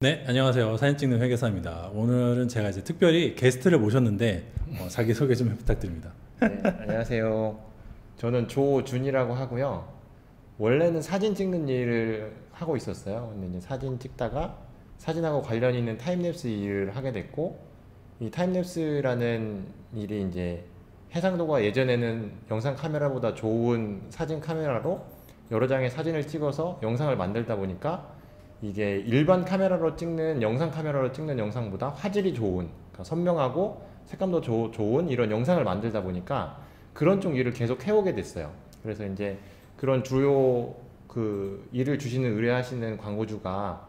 네, 안녕하세요. 사진 찍는 회계사입니다. 오늘은 제가 이제 특별히 게스트를 모셨는데 자기 소개 좀 부탁드립니다. 네, 안녕하세요. 저는 조준이라고 하고요. 원래는 사진 찍는 일을 하고 있었어요. 근데 이제 사진 찍다가 사진하고 관련 있는 타임랩스 일을 하게 됐고, 이 타임랩스라는 일이 이제 해상도가 예전에는 영상 카메라보다 좋은 사진 카메라로 여러 장의 사진을 찍어서 영상을 만들다 보니까 이게 일반 카메라로 찍는 영상 카메라로 찍는 영상보다 화질이 좋은, 그러니까 선명하고 색감도 좋은 이런 영상을 만들다 보니까 그런 쪽 일을 계속 해오게 됐어요. 그래서 이제 그런 주요 그 일을 주시는 의뢰하시는 광고주가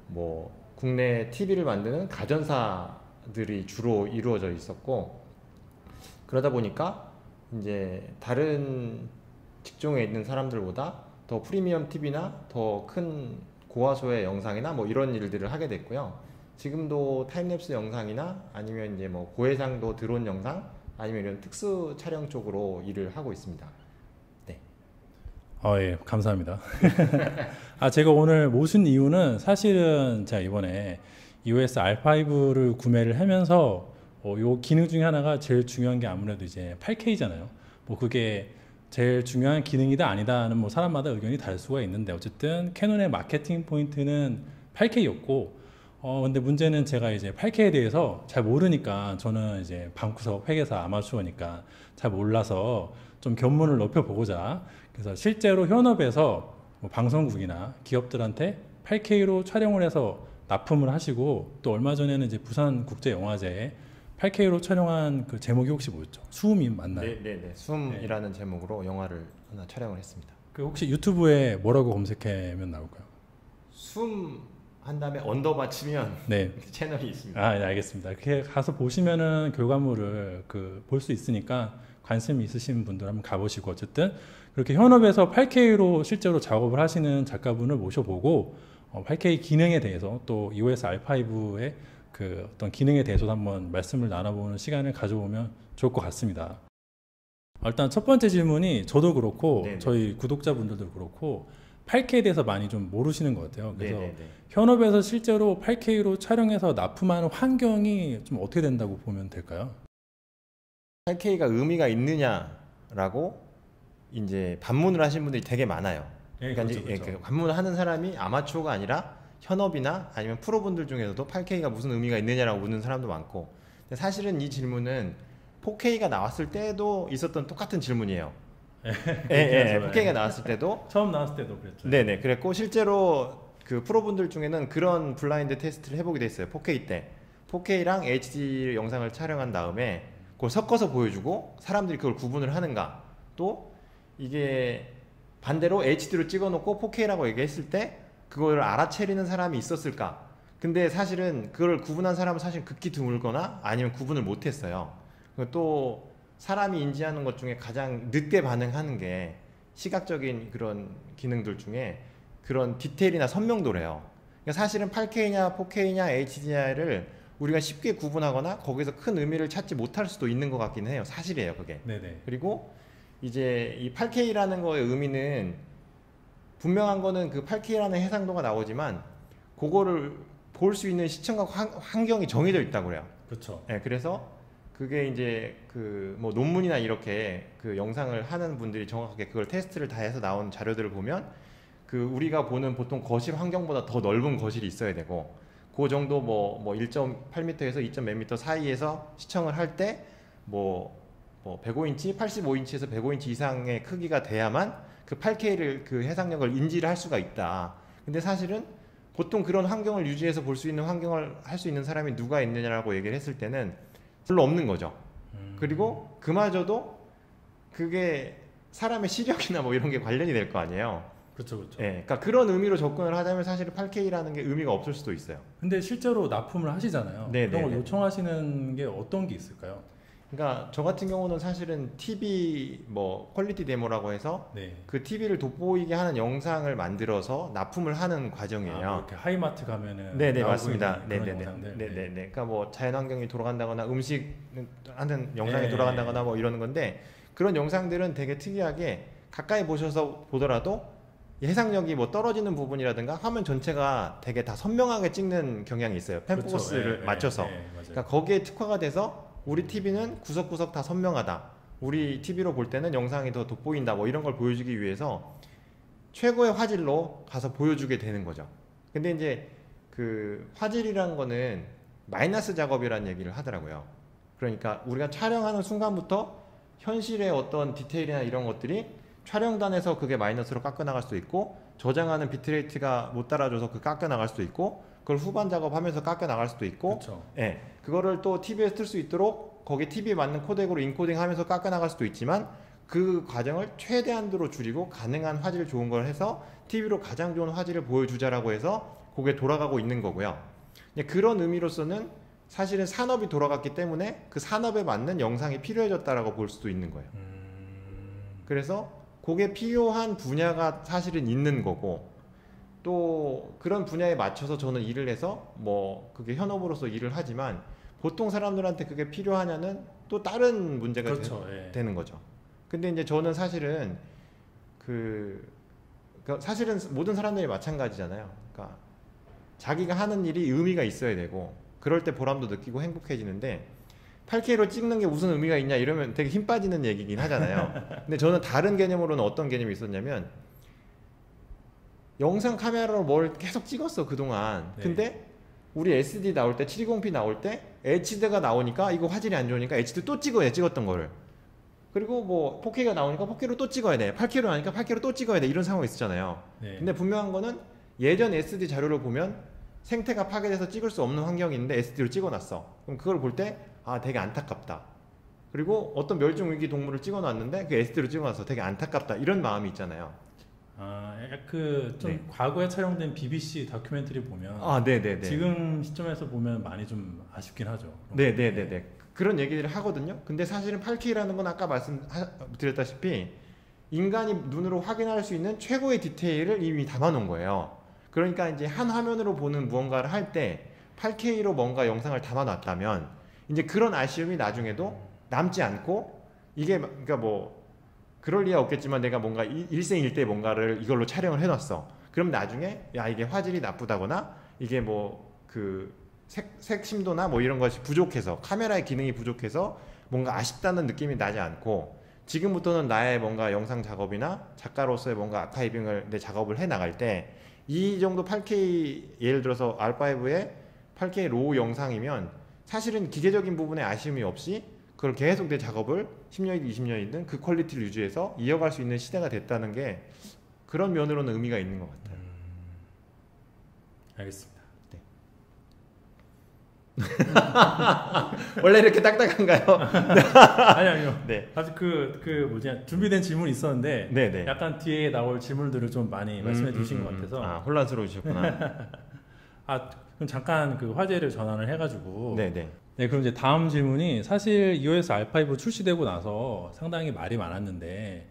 뭐 국내 TV를 만드는 가전사들이 주로 이루어져 있었고, 그러다 보니까 이제 다른 직종에 있는 사람들보다 더 프리미엄 TV나 더 큰 고화소의 영상이나 뭐 이런 일들을 하게 됐고요. 지금도 타임랩스 영상이나 아니면 이제 뭐 고해상도 드론 영상 아니면 이런 특수 촬영 쪽으로 일을 하고 있습니다. 네. 예, 감사합니다. 제가 오늘 모신 이유는 사실은 제가 이번에 EOS R5를 구매를 하면서 요 기능 중에 하나가 제일 중요한 게 아무래도 이제 8K잖아요. 뭐 그게 제일 중요한 기능이다 아니다는 뭐 사람마다 의견이 다를 수가 있는데, 어쨌든 캐논의 마케팅 포인트는 8K였고, 근데 문제는 제가 이제 8K에 대해서 잘 모르니까, 저는 이제 방구석 회계사 아마추어니까 잘 몰라서 좀 견문을 넓혀보고자, 그래서 실제로 현업에서 뭐 방송국이나 기업들한테 8K로 촬영을 해서 납품을 하시고, 또 얼마 전에는 이제 부산국제영화제에 8K로 촬영한 그 제목이 혹시 뭐였죠? 수음이 맞나요? 네네네. 숨이라는 제목으로 영화를 하나 촬영을 했습니다. 그 혹시 유튜브에 뭐라고 검색하면 나올까요? 숨 한 다음에 언더바 치면 네. 채널이 있습니다. 네, 알겠습니다. 이렇게 가서 보시면은 결과물을 볼 수 있으니까 관심 있으신 분들 한번 가보시고, 어쨌든 그렇게 현업에서 8K로 실제로 작업을 하시는 작가분을 모셔보고 8K 기능에 대해서, 또 EOS R5의 그 어떤 기능에 대해서도 한번 말씀을 나눠보는 시간을 가져보면 좋을 것 같습니다. 일단 첫 번째 질문이, 저도 그렇고 네네. 저희 구독자분들도 그렇고 8K에 대해서 많이 좀 모르시는 것 같아요. 그래서 네네네. 현업에서 실제로 8K로 촬영해서 납품하는 환경이 좀 어떻게 된다고 보면 될까요? 8K가 의미가 있느냐라고 이제 반문을 하신 분들이 되게 많아요. 예, 그러니까 그렇죠, 이제 그렇죠. 반문을 하는 사람이 아마추어가 아니라 현업이나 아니면 프로분들 중에서도 8K가 무슨 의미가 있느냐라고 묻는 사람도 많고, 근데 사실은 이 질문은 4K가 나왔을 때도 있었던 똑같은 질문이에요. 예, 4K가 나왔을 때도 처음 나왔을 때도 그랬죠. 네네 그랬고, 실제로 그 프로분들 중에는 그런 블라인드 테스트를 해보기도 했어요. 4K 때 4K랑 HD 영상을 촬영한 다음에 그걸 섞어서 보여주고 사람들이 그걸 구분을 하는가, 또 이게 반대로 HD로 찍어놓고 4K라고 얘기했을 때 그걸 알아채리는 사람이 있었을까. 근데 사실은 그걸 구분한 사람은 사실 극히 드물거나 아니면 구분을 못했어요. 또 사람이 인지하는 것 중에 가장 늦게 반응하는 게 시각적인 그런 기능들 중에 그런 디테일이나 선명도래요. 그러니까 사실은 8K냐 4K냐 HDR을 우리가 쉽게 구분하거나 거기서 큰 의미를 찾지 못할 수도 있는 것 같긴 해요. 사실이에요, 그게. 네네. 그리고 이제 이 8K라는 거의 의미는, 분명한 거는 그 8K라는 해상도가 나오지만 그거를 볼 수 있는 시청각 환경이 정해져 있다고 그래요. 그렇죠. 네, 그래서 그게 이제 그 뭐 논문이나 이렇게 그 영상을 하는 분들이 정확하게 그걸 테스트를 다 해서 나온 자료들을 보면, 그 우리가 보는 보통 거실 환경보다 더 넓은 거실이 있어야 되고, 그 정도 뭐 1.8m에서 2.몇 m 사이에서 시청을 할 때 뭐 105인치, 85인치에서 105인치 이상의 크기가 돼야만 그 8K를 그 해상력을 인지를 할 수가 있다. 근데 사실은 보통 그런 환경을 유지해서 볼 수 있는 환경을 할 수 있는 사람이 누가 있느냐라고 얘기를 했을 때는 별로 없는 거죠. 그리고 그마저도 그게 사람의 시력이나 뭐 이런 게 관련이 될 거 아니에요. 그렇죠, 그렇죠. 예, 그러니까 그런 의미로 접근을 하자면 사실은 8K라는 게 의미가 없을 수도 있어요. 근데 실제로 납품을 하시잖아요. 네, 그런 걸 네, 네. 요청하시는 게 어떤 게 있을까요? 그러니까 저 같은 경우는 사실은 TV 뭐 퀄리티 데모라고 해서 네. 그 TV를 돋보이게 하는 영상을 만들어서 납품을 하는 뭐 과정이에요. 이렇게 하이마트 가면은 네네 나오고 맞습니다. 있는 그런 네네네. 영상들. 네네네. 그러니까 뭐 자연환경이 돌아간다거나 음식 하는 영상이 네. 돌아간다거나 뭐 이러는 건데, 그런 영상들은 되게 특이하게 가까이 보셔서 보더라도 해상력이 뭐 떨어지는 부분이라든가 화면 전체가 되게 다 선명하게 찍는 경향이 있어요. 펜 그렇죠. 포커스를 예, 맞춰서. 예, 예, 맞아요. 그러니까 거기에 특화가 돼서 우리 TV는 구석구석 다 선명하다. 우리 TV로 볼 때는 영상이 더 돋보인다. 뭐 이런 걸 보여주기 위해서 최고의 화질로 가서 보여주게 되는 거죠. 근데 이제 그 화질이라는 거는 마이너스 작업이라는 얘기를 하더라고요. 그러니까 우리가 촬영하는 순간부터 현실의 어떤 디테일이나 이런 것들이 촬영단에서 그게 마이너스로 깎아나갈 수도 있고, 저장하는 비트레이트가 못 따라줘서 그 깎아나갈 수도 있고, 그걸 후반 작업하면서 깎아나갈 수도 있고, 그렇죠. 예, 그거를 또 TV에 쓸 수 있도록 거기 TV에 맞는 코덱으로 인코딩하면서 깎아나갈 수도 있지만, 그 과정을 최대한도로 줄이고 가능한 화질 좋은 걸 해서 TV로 가장 좋은 화질을 보여주자라고 해서 그게 돌아가고 있는 거고요. 그런 의미로서는 사실은 산업이 돌아갔기 때문에 그 산업에 맞는 영상이 필요해졌다라고 볼 수도 있는 거예요. 그래서 그게 필요한 분야가 사실은 있는 거고, 또 그런 분야에 맞춰서 저는 일을 해서 뭐 그게 현업으로서 일을 하지만, 보통 사람들한테 그게 필요하냐는 또 다른 문제가 그렇죠. 되는 거죠. 근데 이제 저는 사실은 사실은 모든 사람들이 마찬가지잖아요. 그러니까 자기가 하는 일이 의미가 있어야 되고, 그럴 때 보람도 느끼고 행복해지는데, 8K로 찍는 게 무슨 의미가 있냐 이러면 되게 힘 빠지는 얘기긴 하잖아요. 근데 저는 다른 개념으로는 어떤 개념이 있었냐면, 영상 카메라로 뭘 계속 찍었어 그동안. 네. 근데 우리 SD 나올 때 720p 나올 때 HD가 나오니까 이거 화질이 안 좋으니까 HD 또 찍어야 돼, 찍었던 거를. 그리고 뭐 4K가 나오니까 4K로 또 찍어야 돼, 8K로 나니까 8K로 또 찍어야 돼, 이런 상황이 있었잖아요. 네. 근데 분명한 거는 예전 SD 자료를 보면 생태가 파괴돼서 찍을 수 없는 환경이 있는데 SD로 찍어놨어. 그럼 그걸 볼 때 되게 안타깝다. 그리고 어떤 멸종위기 동물을 찍어놨는데 그 SD로 찍어놨어, 되게 안타깝다, 이런 마음이 있잖아요. 좀 네. 과거에 촬영된 BBC 다큐멘터리 보면 네네네. 지금 시점에서 보면 많이 좀 아쉽긴 하죠. 네네네네. 그런 얘기들을 하거든요. 근데 사실은 8K라는 건 아까 말씀드렸다시피 인간이 눈으로 확인할 수 있는 최고의 디테일을 이미 담아놓은 거예요. 그러니까 이제 한 화면으로 보는 무언가를 할 때 8K로 뭔가 영상을 담아놨다면 이제 그런 아쉬움이 나중에도 남지 않고, 이게 그러니까 뭐 그럴 리야 없겠지만 내가 뭔가 일생일대 뭔가를 이걸로 촬영을 해놨어. 그럼 나중에 야 이게 화질이 나쁘다거나 이게 뭐 그 색심도나 뭐 이런 것이 부족해서, 카메라의 기능이 부족해서 뭔가 아쉽다는 느낌이 나지 않고, 지금부터는 나의 뭔가 영상 작업이나 작가로서의 뭔가 아카이빙을 내 작업을 해 나갈 때 이 정도 8K, 예를 들어서 R5의 8K 로우 영상이면 사실은 기계적인 부분에 아쉬움이 없이 그걸 계속 내 작업을 10년이든 20년이든 그 퀄리티를 유지해서 이어갈 수 있는 시대가 됐다는 게 그런 면으로는 의미가 있는 것 같아요. 알겠습니다. 원래 이렇게 딱딱한가요? 아니요. 네. 아직 준비된 질문이 있었는데 네네. 약간 뒤에 나올 질문들을 좀 많이 말씀해 주신 것 같아서 혼란스러우셨구나. 그럼 잠깐 그 화제를 전환을 해가지고 네네. 네, 그럼 이제 다음 질문이, 사실 iOS R5 출시되고 나서 상당히 말이 많았는데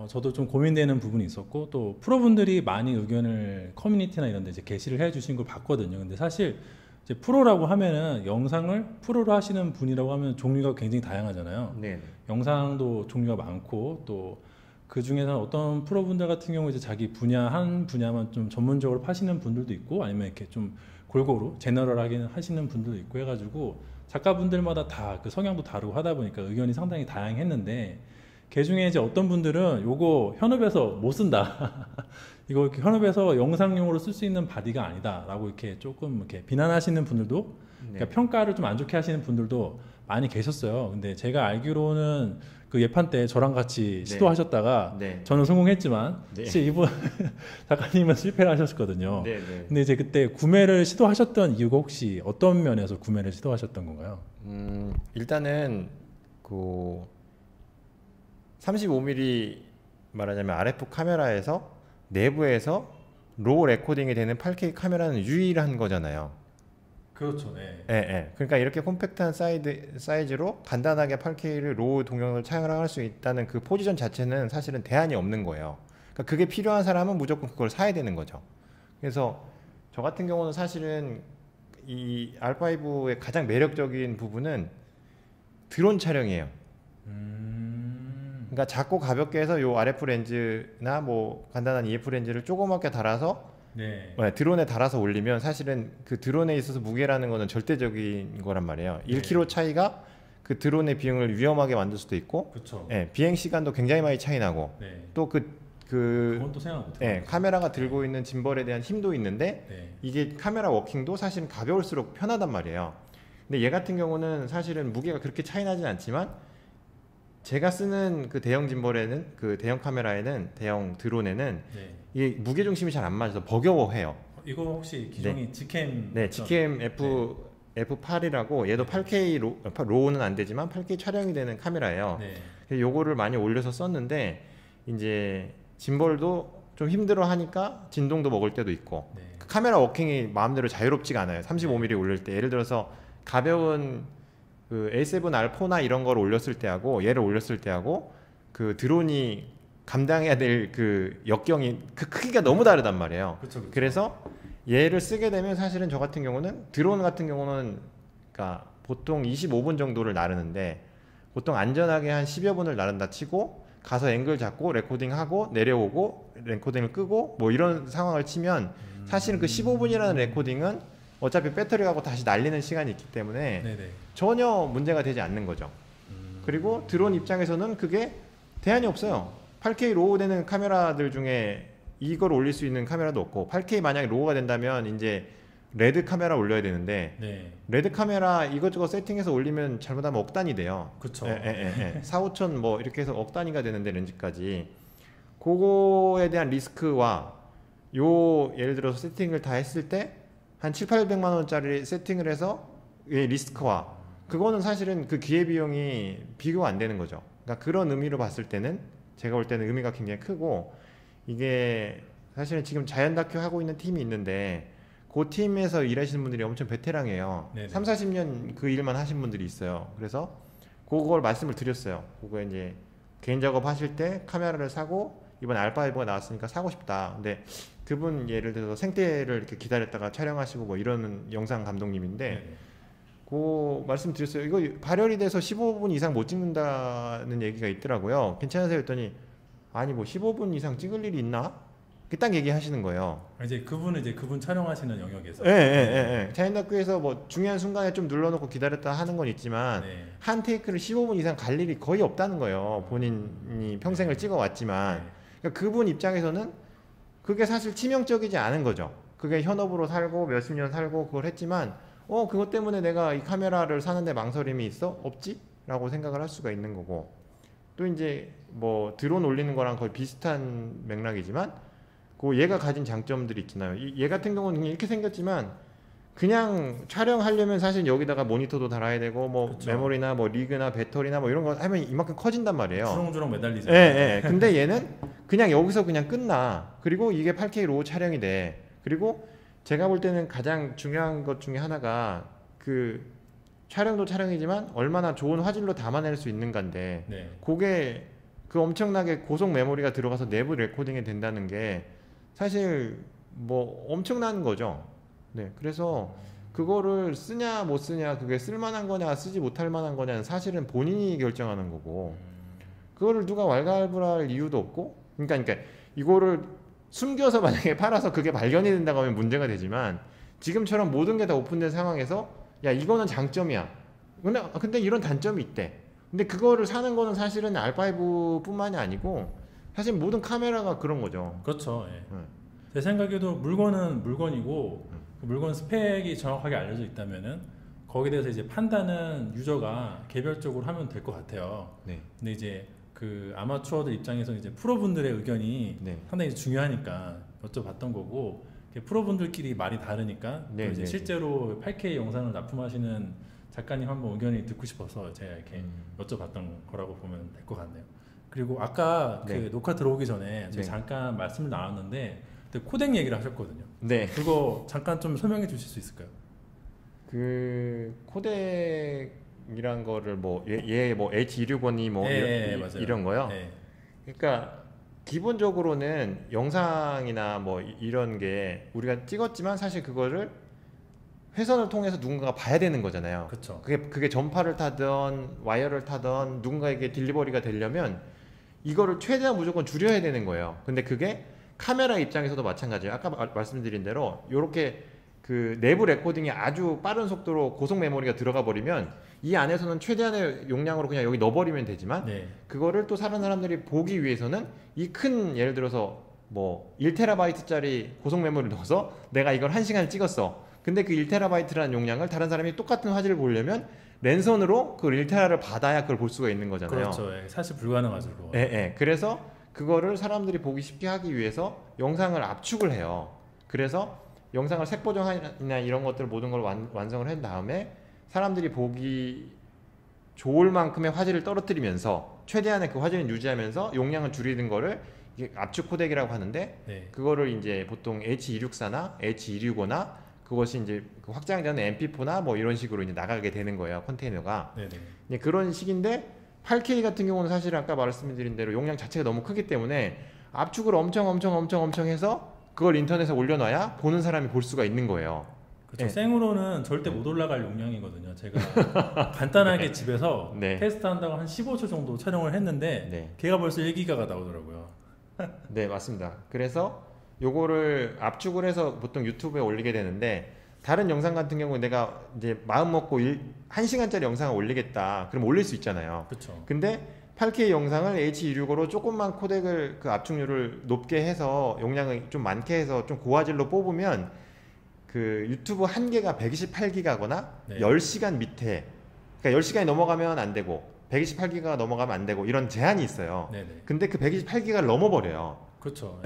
저도 좀 고민되는 부분이 있었고, 또 프로분들이 많이 의견을 커뮤니티나 이런 데 이제 게시를 해 주신 걸 봤거든요. 근데 사실 이제 프로라고 하면은 영상을 프로로 하시는 분이라고 하면 종류가 굉장히 다양하잖아요. 네. 영상도 종류가 많고, 또 그 중에서는 어떤 프로분들 같은 경우 이제 자기 한 분야만 좀 전문적으로 파시는 분들도 있고, 아니면 이렇게 좀 골고루 제너럴하게 하시는 분들도 있고 해가지고 작가분들마다 다 그 성향도 다르고 하다 보니까 의견이 상당히 다양했는데, 그 중에 이제 어떤 분들은 요거 현업에서 못 쓴다 이거 현업에서 영상용으로 쓸 수 있는 바디가 아니다라고 이렇게 조금 이렇게 비난하시는 분들도, 그러니까 평가를 좀 안 좋게 하시는 분들도 많이 계셨어요. 근데 제가 알기로는 그 예판 때 저랑 같이 시도하셨다가 저는 성공했지만 사실 이분 작가님은 실패를 하셨거든요. 근데 이제 그때 구매를 시도하셨던 이유가 혹시 어떤 면에서 구매를 시도하셨던 건가요? 일단은 그 35mm 말하자면 RF 카메라에서 내부에서 로우 레코딩이 되는 8K 카메라는 유일한 거잖아요. 그렇죠. 네. 예. 그러니까 이렇게 콤팩트한 사이즈로 간단하게 8K를 로우 동영상을 촬영할 수 있다는 그 포지션 자체는 사실은 대안이 없는 거예요. 그러니까 그게 필요한 사람은 무조건 그걸 사야 되는 거죠. 그래서 저 같은 경우는 사실은 이 R5의 가장 매력적인 부분은 드론 촬영이에요. 그러니까 작고 가볍게 해서 요 RF 렌즈나 뭐 간단한 EF 렌즈를 조그맣게 달아서 네. 드론에 달아서 올리면 사실은 그 드론에 있어서 무게라는 거는 절대적인 거란 말이에요. 네. 1kg 차이가 그 드론의 비용을 위험하게 만들 수도 있고, 그렇죠. 비행 시간도 굉장히 많이 차이 나고, 네. 또 그건 또 생각 못 해요. 카메라가 들고 있는 짐벌에 대한 힘도 있는데 네. 이게 카메라 워킹도 사실은 가벼울수록 편하단 말이에요. 근데 얘 같은 경우는 사실은 무게가 그렇게 차이 나진 않지만 제가 쓰는 그 대형 짐벌에는, 그 대형 카메라에는, 대형 드론에는 네. 이게 무게 중심이 잘 안 맞아서 버거워해요. 이거 혹시 기종이 직캠? 네, 직캠 F8이라고 얘도 8K 로우는 안 되지만 8K 촬영이 되는 카메라예요. 네. 그래서 요거를 많이 올려서 썼는데 이제 짐벌도 좀 힘들어 하니까 진동도 먹을 때도 있고, 네. 그 카메라 워킹이 마음대로 자유롭지가 않아요. 35mm 올릴 때 예를 들어서 가벼운 그 A7R4나 이런 걸 올렸을 때하고 얘를 올렸을 때하고 그 드론이 감당해야 될 그 역경이 그 크기가 너무 다르단 말이에요. 그쵸. 그래서 얘를 쓰게 되면 사실은 저 같은 경우는 드론 같은 경우는 그러니까 보통 25분 정도를 나르는데 보통 안전하게 한 10여 분을 나른다 치고 가서 앵글 잡고 레코딩하고 내려오고 레코딩을 끄고 뭐 이런 상황을 치면 사실은 그 15분이라는 레코딩은 어차피 배터리 가고 다시 날리는 시간이 있기 때문에 네네. 전혀 문제가 되지 않는 거죠. 그리고 드론 입장에서는 그게 대안이 없어요. 8K 로우 되는 카메라들 중에 이걸 올릴 수 있는 카메라도 없고, 8K 만약에 로우가 된다면 이제 레드 카메라 올려야 되는데 네. 레드 카메라 이것저것 세팅해서 올리면 잘못하면 억 단위 돼요. 그쵸. 4, 5천 뭐 이렇게 해서 억 단위가 되는데 렌즈까지 그거에 대한 리스크와 요 예를 들어서 세팅을 다 했을 때 한 7, 800만 원짜리 세팅을 해서 리스크와 그거는 사실은 그 기회비용이 비교가 안 되는 거죠. 그러니까 그런 의미로 봤을 때는 제가 볼 때는 의미가 굉장히 크고, 이게 사실은 지금 자연 다큐 하고 있는 팀이 있는데 그 팀에서 일하시는 분들이 엄청 베테랑이에요. 네네. 3, 40년 그 일만 하신 분들이 있어요. 그래서 그걸 말씀을 드렸어요. 그거 이제 개인 작업 하실 때 카메라를 사고 이번 알파5가 나왔으니까 사고 싶다. 근데 그분 예를 들어서 생태를 이렇게 기다렸다가 촬영하시고 뭐 이러는 영상 감독님인데 네네. 그 말씀 드렸어요. 이거 발열이 돼서 15분 이상 못 찍는다는 얘기가 있더라고요. 괜찮으세요? 했더니 아니 뭐 15분 이상 찍을 일이 있나? 딱 얘기하시는 거예요. 이제 그분은 이제 그분 촬영하시는 영역에서. 예. 자연 다큐에서 뭐 중요한 순간에 좀 눌러놓고 기다렸다 하는 건 있지만 네. 한 테이크를 15분 이상 갈 일이 거의 없다는 거예요. 본인이 평생을 찍어왔지만. 네. 그러니까 그분 입장에서는 그게 사실 치명적이지 않은 거죠. 그게 현업으로 살고 몇십 년 살고 그걸 했지만 그것 때문에 내가 이 카메라를 사는데 망설임이 있어? 없지? 라고 생각을 할 수가 있는 거고, 또 이제 뭐 드론 올리는 거랑 거의 비슷한 맥락이지만 그 얘가 가진 장점들이 있잖아요. 얘 같은 경우는 그냥 이렇게 생겼지만 그냥 촬영하려면 사실 여기다가 모니터도 달아야 되고 뭐 그쵸. 메모리나 뭐 리그나 배터리나 뭐 이런 거 하면 이만큼 커진단 말이에요. 주렁주렁 매달리죠. 예. 근데 얘는 그냥 여기서 그냥 끝나. 그리고 이게 8K 로우 촬영이 돼. 그리고 제가 볼 때는 가장 중요한 것 중에 하나가 그 촬영도 촬영이지만 얼마나 좋은 화질로 담아낼 수 있는가인데, 네. 그게 그 엄청나게 고속 메모리가 들어가서 내부 레코딩이 된다는 게 사실 뭐 엄청난 거죠. 네, 그래서 그거를 쓰냐 못 쓰냐, 그게 쓸만한 거냐 쓰지 못할 만한 거냐는 사실은 본인이 결정하는 거고, 그거를 누가 왈가왈부할 이유도 없고, 그러니까 이거를 숨겨서 만약에 팔아서 그게 발견이 된다고 하면 문제가 되지만, 지금처럼 모든 게 다 오픈된 상황에서 야 이거는 장점이야, 근데 이런 단점이 있대. 근데 그거를 사는 거는 사실은 R5 뿐만이 아니고 사실 모든 카메라가 그런 거죠. 그렇죠. 예. 제 생각에도 물건은 물건이고 그 물건 스펙이 정확하게 알려져 있다면은 거기에 대해서 이제 판단은 유저가 개별적으로 하면 될 것 같아요. 네. 근데 이제 그 아마추어들 입장에서 이제 프로분들의 의견이 네. 상당히 중요하니까 여쭤봤던 거고, 프로분들끼리 말이 다르니까 또 네, 이제 네, 실제로 8K 영상을 납품하시는 작가님 한번 의견이 듣고 싶어서 제가 이렇게 여쭤봤던 거라고 보면 될 것 같네요. 그리고 아까 네. 그 녹화 들어오기 전에 네. 저희 잠깐 말씀을 나눴는데 그때 코덱 얘기를 하셨거든요. 네. 그거 잠깐 좀 설명해 주실 수 있을까요? 그 코덱이란 거를 뭐 H265니 뭐 맞아요. 이런 거요. 네. 그러니까 기본적으로는 영상이나 뭐 이런 게 우리가 찍었지만 사실 그거를 회선을 통해서 누군가가 봐야 되는 거잖아요. 그렇죠. 그게 전파를 타든 와이어를 타든 누군가에게 딜리버리가 되려면 이거를 최대한 무조건 줄여야 되는 거예요. 근데 그게 카메라 입장에서도 마찬가지예요. 아까 말씀드린 대로 이렇게 그 내부 레코딩이 아주 빠른 속도로 고속 메모리가 들어가 버리면 이 안에서는 최대한의 용량으로 그냥 여기 넣어버리면 되지만 네. 그거를 또 다른 사람들이 보기 위해서는 이 큰 예를 들어서 뭐 1TB짜리 고속 메모리를 넣어서 내가 이걸 1시간을 찍었어. 근데 그 1TB라는 용량을 다른 사람이 똑같은 화질을 보려면 랜선으로 그 1TB를 받아야 그걸 볼 수가 있는 거잖아요. 그렇죠. 예, 사실 불가능하죠. 그거. 예, 예. 그래서 그거를 사람들이 보기 쉽게 하기 위해서 영상을 압축을 해요. 그래서 영상을 색보정이나 이런 것들 모든 걸 완성을 한 다음에 사람들이 보기 좋을 만큼의 화질을 떨어뜨리면서 최대한의 그 화질을 유지하면서 용량을 줄이는 거를 이게 압축 코덱이라고 하는데 네. 그거를 이제 보통 H264나 H265나 그것이 이제 그 확장되는 MP4나 뭐 이런 식으로 이제 나가게 되는 거예요. 컨테이너가. 네네. 네, 그런 식인데 8K 같은 경우는 사실 아까 말씀드린 대로 용량 자체가 너무 크기 때문에 압축을 엄청 해서 그걸 인터넷에 올려놔야 보는 사람이 볼 수가 있는 거예요. 그렇죠. 네. 생으로는 절대 못 올라갈 용량이거든요. 제가 간단하게 집에서 네. 테스트한다고 한 15초 정도 촬영을 했는데 네. 걔가 벌써 1기가가 나오더라고요. 네, 맞습니다. 그래서 요거를 압축을 해서 보통 유튜브에 올리게 되는데 다른 영상 같은 경우는 내가 이제 마음 먹고 1시간짜리 영상을 올리겠다. 그럼 올릴 수 있잖아요. 그렇죠. 근데 8K 영상을 H265로 조금만 코덱을 그 압축률을 높게 해서 용량을 좀 많게 해서 좀 고화질로 뽑으면 그 유튜브 한계가 128기가거나 네. 10시간 밑에 그러니까 10시간이 넘어가면 안 되고 128기가가 넘어가면 안 되고 이런 제한이 있어요. 네네. 근데 그 128기가를 넘어버려요. 그렇죠.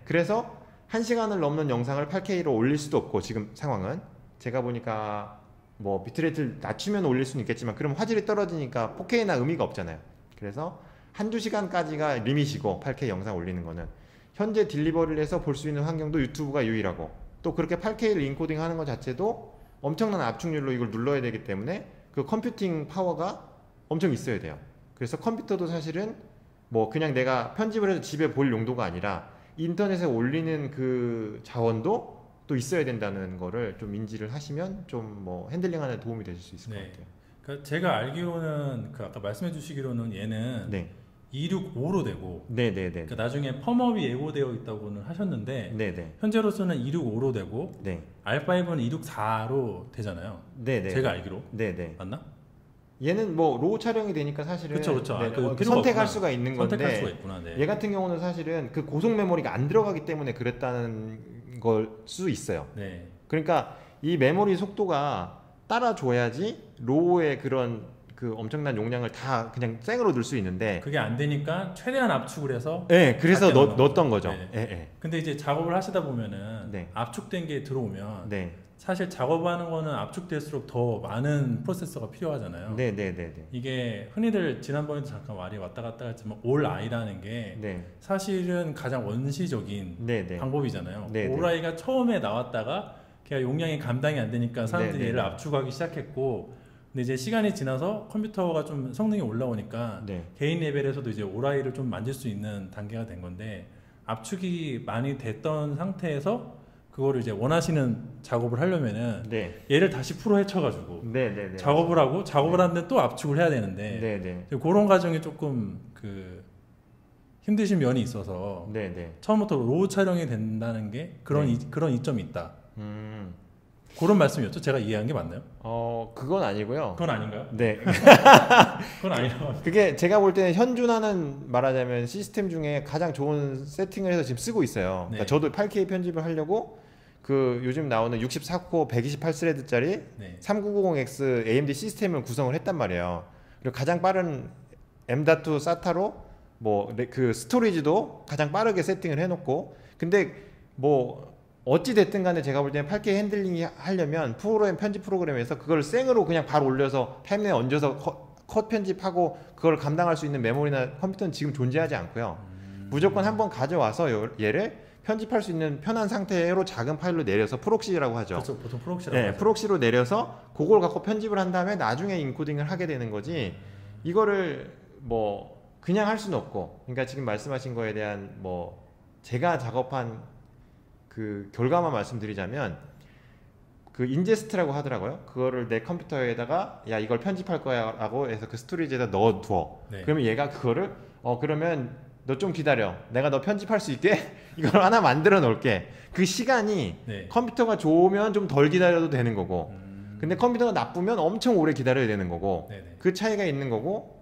그래서 1시간을 넘는 영상을 8K로 올릴 수도 없고 지금 상황은 제가 보니까 뭐 비트레이트를 낮추면 올릴 수는 있겠지만 그럼 화질이 떨어지니까 4K나 의미가 없잖아요. 그래서 한두 시간까지가 리밋이고 8K 영상 올리는 거는 현재 딜리버리를 해서 볼 수 있는 환경도 유튜브가 유일하고 또 그렇게 8K를 인코딩 하는 것 자체도 엄청난 압축률로 이걸 눌러야 되기 때문에 그 컴퓨팅 파워가 엄청 있어야 돼요. 그래서 컴퓨터도 사실은 뭐 그냥 내가 편집을 해서 집에 볼 용도가 아니라 인터넷에 올리는 그 자원도 또 있어야 된다는 거를 좀 인지를 하시면 좀 뭐 핸들링하는 데 도움이 되실 수 있을 것 같아요. 그러니까 제가 알기로는 그 아까 말씀해 주시기로는 얘는 네. 265로 되고 네네네. 그러니까 나중에 펌업이 예고되어 있다고는 하셨는데 네네. 현재로서는 265로 되고 네. R5는 264로 되잖아요. 네네. 제가 알기로. 네네. 맞나? 얘는 뭐 로우 촬영이 되니까 사실은 그쵸. 네, 그 선택할 없구나. 수가 있는 선택할 건데 수가 있구나. 네. 얘 같은 경우는 사실은 그 고속 메모리가 안 들어가기 때문에 그랬다는 걸 수 있어요. 네. 그러니까 이 메모리 속도가 따라줘야지 로우의 그런 그 엄청난 용량을 다 그냥 생으로 넣을 수 있는데 그게 안 되니까 최대한 압축을 해서 네, 그래서 작게 넣었던 거죠. 네. 네. 근데 이제 작업을 하시다 보면은 네. 압축된 게 들어오면 네. 사실 작업하는 거는 압축될수록 더 많은 프로세서가 필요하잖아요. 네네네. 이게 흔히들 지난번에도 잠깐 말이 왔다 갔다 했지만 올 I라는 게 네. 사실은 가장 원시적인 네네. 방법이잖아요. 네네. 올 I가 처음에 나왔다가 걔가 용량이 감당이 안 되니까 사람들이 네네. 얘를 압축하기 시작했고, 근데 이제 시간이 지나서 컴퓨터가 좀 성능이 올라오니까 네. 개인 레벨에서도 이제 올 I를 좀 만질 수 있는 단계가 된 건데, 압축이 많이 됐던 상태에서 그거를 이제 원하시는 작업을 하려면은 네. 얘를 다시 프로 헤쳐가지고 네네네. 작업을 하고 작업을 네. 하는데 또 압축을 해야 되는데 네네. 그런 과정이 조금 그 힘드신 면이 있어서 네네. 처음부터 로우 촬영이 된다는 게 그런 네. 그런 이점이 있다. 음. 그런 말씀이었죠? 제가 이해한 게 맞나요? 그건 아니고요. 그건 아닌가요? 네. 그건 아니라고. 그게 제가 볼 때는 현존하는 말하자면 시스템 중에 가장 좋은 세팅을 해서 지금 쓰고 있어요. 그러니까 네. 저도 8K 편집을 하려고 그 요즘 나오는 64코어 128스레드짜리 네. 3990X AMD 시스템을 구성을 했단 말이에요. 그리고 가장 빠른 M.2 SATA로 뭐 그 스토리지도 가장 빠르게 세팅을 해놓고, 근데 뭐 어찌 됐든 간에 제가 볼 때는 8K 핸들링이 하려면 프로그램 편집 프로그램에서 그걸 생으로 그냥 바로 올려서 타임라인 얹어서 컷 편집하고 그걸 감당할 수 있는 메모리나 컴퓨터는 지금 존재하지 않고요. 무조건 한번 가져와서 얘를 편집할 수 있는 편한 상태로 작은 파일로 내려서 프록시라고 하죠. 그렇죠. 보통 프록시라고 네, 하죠. 프록시로 내려서 그걸 갖고 편집을 한 다음에 나중에 인코딩을 하게 되는 거지, 이거를 뭐 그냥 할 수는 없고. 그러니까 지금 말씀하신 거에 대한 뭐 제가 작업한 그 결과만 말씀드리자면, 그 인제스트라고 하더라고요. 그거를 내 컴퓨터에다가 야 이걸 편집할 거야 라고 해서 그 스토리지에다 넣어두어. 네. 그러면 얘가 그거를 그러면 너 좀 기다려. 내가 너 편집할 수 있게 이걸 하나 만들어 놓을게. 그 시간이 네. 컴퓨터가 좋으면 좀 덜 기다려도 되는 거고 근데 컴퓨터가 나쁘면 엄청 오래 기다려야 되는 거고 네네. 그 차이가 있는 거고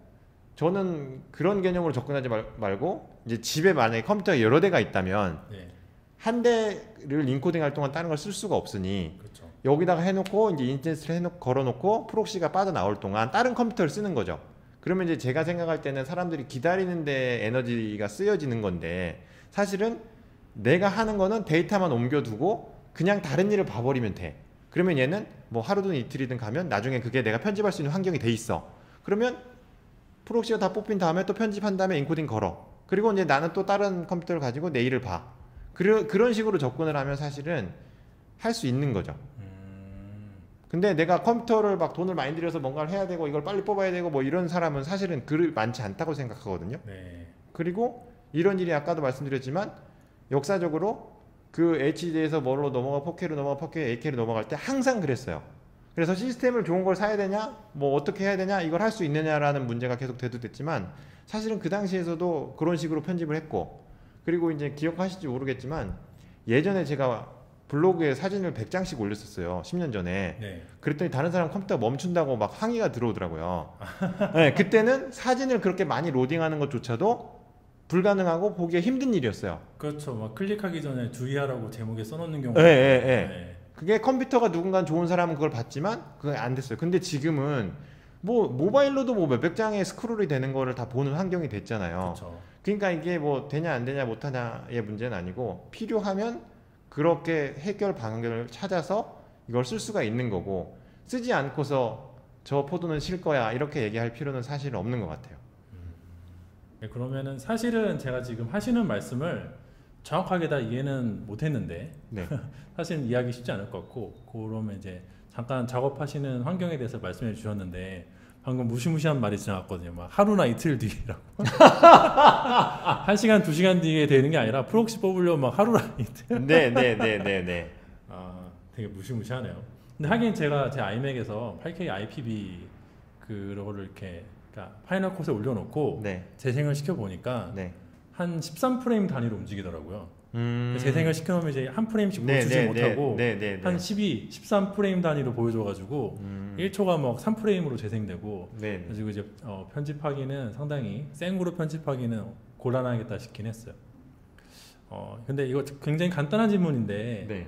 저는 그런 개념으로 접근하지 말고 이제 집에 만약에 컴퓨터가 여러 대가 있다면 네. 한 대를 인코딩 할 동안 다른 걸 쓸 수가 없으니 그렇죠. 여기다가 해놓고 이제 인스턴스를 걸어놓고 프록시가 빠져나올 동안 다른 컴퓨터를 쓰는 거죠. 그러면 이제 제가 생각할 때는 사람들이 기다리는데 에너지가 쓰여지는 건데 사실은 내가 하는 거는 데이터만 옮겨두고 그냥 다른 일을 봐버리면 돼. 그러면 얘는 뭐 하루든 이틀이든 가면 나중에 그게 내가 편집할 수 있는 환경이 돼 있어. 그러면 프록시가 다 뽑힌 다음에 또 편집한 다음에 인코딩 걸어. 그리고 이제 나는 또 다른 컴퓨터를 가지고 내 일을 봐. 그런 식으로 접근을 하면 사실은 할 수 있는 거죠. 근데 내가 컴퓨터를 막 돈을 많이 들여서 뭔가를 해야 되고 이걸 빨리 뽑아야 되고 뭐 이런 사람은 사실은 많지 않다고 생각하거든요. 네. 그리고 이런 일이 아까도 말씀드렸지만 역사적으로 그 HD에서 뭐로 넘어가 4K로 넘어가 4K, 8K로 넘어갈 때 항상 그랬어요. 그래서 시스템을 좋은 걸 사야 되냐 뭐 어떻게 해야 되냐 이걸 할 수 있느냐라는 문제가 계속 대두됐지만 사실은 그 당시에서도 그런 식으로 편집을 했고 그리고 이제 기억하실지 모르겠지만 예전에 제가 블로그에 사진을 100장씩 올렸었어요. 10년 전에. 네. 그랬더니 다른 사람 컴퓨터 멈춘다고 막 항의가 들어오더라고요. 네, 그때는 사진을 그렇게 많이 로딩하는 것조차도 불가능하고 보기에 힘든 일이었어요. 그렇죠. 막 클릭하기 전에 주의하라고 제목에 써놓는 경우가 네, 있어요. 네, 네. 그게 컴퓨터가 누군가 좋은 사람은 그걸 봤지만 그게 안 됐어요. 근데 지금은 뭐 모바일로도 뭐 몇백 장의 스크롤이 되는 거를 다 보는 환경이 됐잖아요. 그렇죠. 그러니까 이게 뭐 되냐 안 되냐 못하냐의 문제는 아니고 필요하면 그렇게 해결 방법을 찾아서 이걸 쓸 수가 있는 거고 쓰지 않고서 저 포도는 쉴 거야 이렇게 얘기할 필요는 사실 없는 것 같아요. 네, 그러면은 사실은 제가 지금 하시는 말씀을 정확하게 다 이해는 못했는데 네. 사실 이해하기 쉽지 않을 것 같고 그러면 이제 잠깐 작업하시는 환경에 대해서 말씀해 주셨는데 방금 무시무시한 말이 지나갔거든요. 막 하루나 이틀 뒤라고. 1시간, 2시간 뒤에 되는 게 아니라 프록시 뽑으려면 막 하루나 이틀. 네. 아, 되게 무시무시하네요. 근데 하긴 제가 제 아이맥에서 8K IPV 그거를 이렇게 그러니까 파이널 컷에 올려놓고 네. 재생을 시켜보니까 네. 한 13프레임 단위로 움직이더라고요. 재생을 시켜놓으면 이제 한 프레임씩 주지 못하고 한 12, 13프레임 단위로 보여줘가지고 1초가 막 3프레임으로 재생되고 그리고 이제 편집하기는 상당히 생으로 편집하기는 곤란하겠다 싶긴 했어요. 근데 이거 굉장히 간단한 질문인데 네.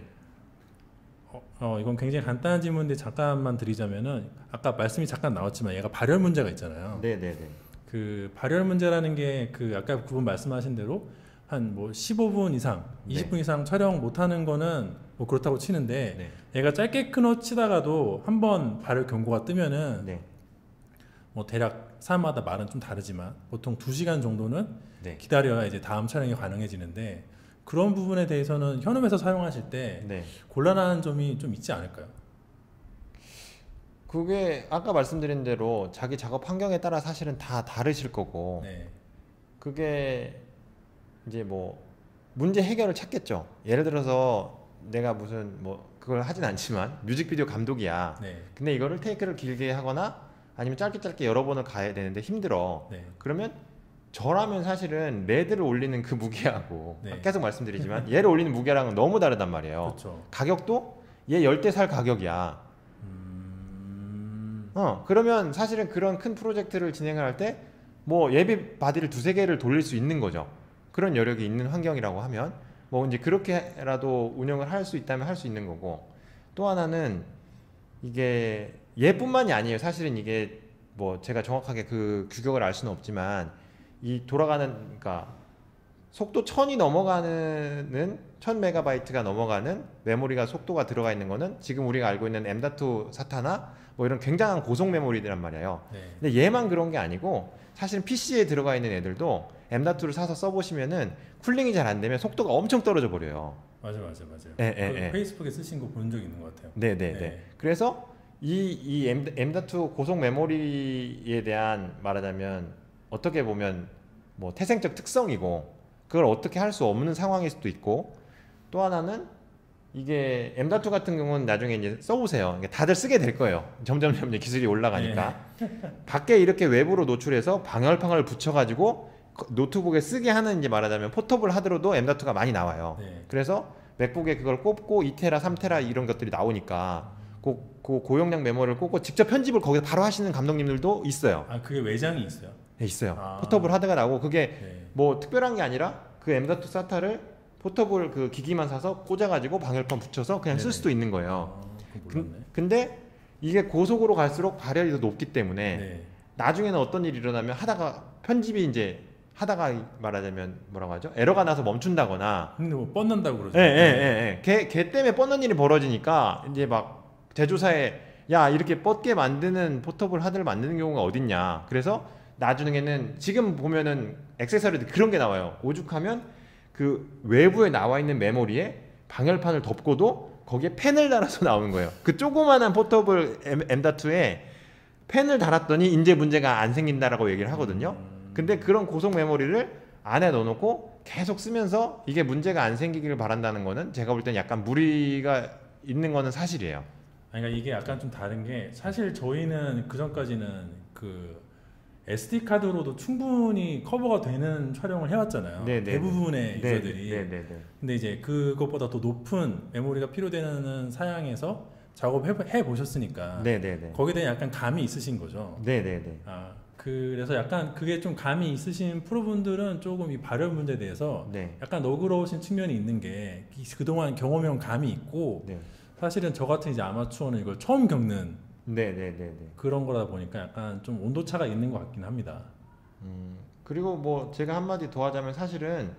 이건 굉장히 간단한 질문인데 잠깐만 드리자면은 아까 말씀이 잠깐 나왔지만 얘가 발열 문제가 있잖아요. 그 발열 문제라는 게 그 아까 그분 말씀하신 대로 한 뭐 15분 이상, 20분 이상 촬영 못하는 거는 뭐 그렇다고 치는데 얘가 짧게 끊어 치다가도 한번 발열 경고가 뜨면은 뭐 대략 사람마다 말은 좀 다르지만 보통 2시간 정도는 기다려야 이제 다음 촬영이 가능해지는데 그런 부분에 대해서는 현업에서 사용하실 때 곤란한 점이 좀 있지 않을까요? 그게 아까 말씀드린 대로 자기 작업 환경에 따라 사실은 다 다르실 거고 그게 이제 뭐 문제 해결을 찾겠죠. 예를 들어서 내가 무슨 뭐 그걸 하진 않지만 뮤직비디오 감독이야. 근데 이거를 테이크를 길게 하거나 아니면 짧게 여러 번을 가야 되는데 힘들어. 그러면 저라면 사실은 매드를 올리는 그 무게하고 계속 말씀드리지만 얘를 올리는 무게랑은 너무 다르단 말이에요. 가격도 얘 10대 살 가격이야. 그러면 사실은 그런 큰 프로젝트를 진행을 할 때 뭐 예비 바디를 2-3개를 돌릴 수 있는 거죠. 그런 여력이 있는 환경이라고 하면 뭐 이제 그렇게라도 운영을 할 수 있다면 할 수 있는 거고 또 하나는 이게 얘뿐만이 아니에요. 사실은 이게 뭐 제가 정확하게 그 규격을 알 수는 없지만 이 돌아가는 그러니까 속도 1000이 넘어가는 1000MB가 넘어가는 메모리가 속도가 들어가 있는 거는 지금 우리가 알고 있는 M.2 사타나 뭐 이런 굉장한 고속 메모리들란 말이에요. 근데 얘만 그런 게 아니고 사실은 PC에 들어가 있는 애들도 M.2를 사서 써보시면은 쿨링이 잘 안 되면 속도가 엄청 떨어져 버려요. 맞아요. 페이스북에 쓰신 거 본 적 있는 것 같아요. 그래서 이 M.2 고속 메모리에 대한 말하자면 어떻게 보면 뭐 태생적 특성이고 그걸 어떻게 할 수 없는 상황일 수도 있고 또 하나는 이게 M.2 같은 경우는 나중에 이제 써보세요. 다들 쓰게 될 거예요. 점점 기술이 올라가니까 밖에 이렇게 외부로 노출해서 방열판을 붙여가지고 노트북에 쓰게 하는 이제 말하자면 포터블 하드로도 M.2가 많이 나와요. 네. 그래서 맥북에 그걸 꼽고 2테라, 3테라 이런 것들이 나오니까 그 고용량 메모리를 꼽고 직접 편집을 거기서 바로 하시는 감독님들도 있어요. 아 그게 외장이 있어요? 네, 있어요. 아. 포터블 하드가 나오고 그게 네. 뭐 특별한 게 아니라 그 M.2 SATA를 포터블 그 기기만 사서 꽂아가지고 방열판 붙여서 그냥 쓸 네네. 수도 있는 거예요. 그거 몰랐네. 근데 이게 고속으로 갈수록 발열이 더 높기 때문에 네. 나중에는 어떤 일이 일어나면 하다가 편집이 이제 하다가 말하자면 뭐라고 하죠? 에러가 나서 멈춘다거나 근데 뭐 뻗는다고 그러죠. 걔 때문에 뻗는 일이 벌어지니까 이제 막 제조사에 야 이렇게 뻗게 만드는 포터블 하드를 만드는 경우가 어딨냐. 그래서 나중에는 지금 보면은 액세서리들 그런 게 나와요. 오죽하면 그 외부에 나와 있는 메모리에 방열판을 덮고도 거기에 펜을 달아서 나오는 거예요. 그 조그만한 포터블 M.2에 펜을 달았더니 이제 문제가 안 생긴다라고 얘기를 하거든요. 근데 그런 고속 메모리를 안에 넣어놓고 계속 쓰면서 이게 문제가 안 생기기를 바란다는 거는 제가 볼 땐 약간 무리가 있는 거는 사실이에요. 그러니까 이게 약간 좀 다른 게 사실 저희는 그 전까지는 그 SD 카드로도 충분히 커버가 되는 촬영을 해왔잖아요. 네네. 대부분의 유저들이. 네네네. 근데 이제 그것보다 더 높은 메모리가 필요되는 사양에서 작업해 보셨으니까 네네네. 거기에 대한 약간 감이 있으신 거죠. 네네네. 아 그래서 약간 그게 좀 감이 있으신 프로분들은 조금 이 발열 문제에 대해서 네. 약간 너그러우신 측면이 있는 게 그동안 경험해온 감이 있고 네. 사실은 저 같은 이제 아마추어는 이걸 처음 겪는 네네네네. 그런 거다 보니까 약간 좀 온도차가 있는 것 같긴 합니다. 그리고 뭐 제가 한마디 더 하자면 사실은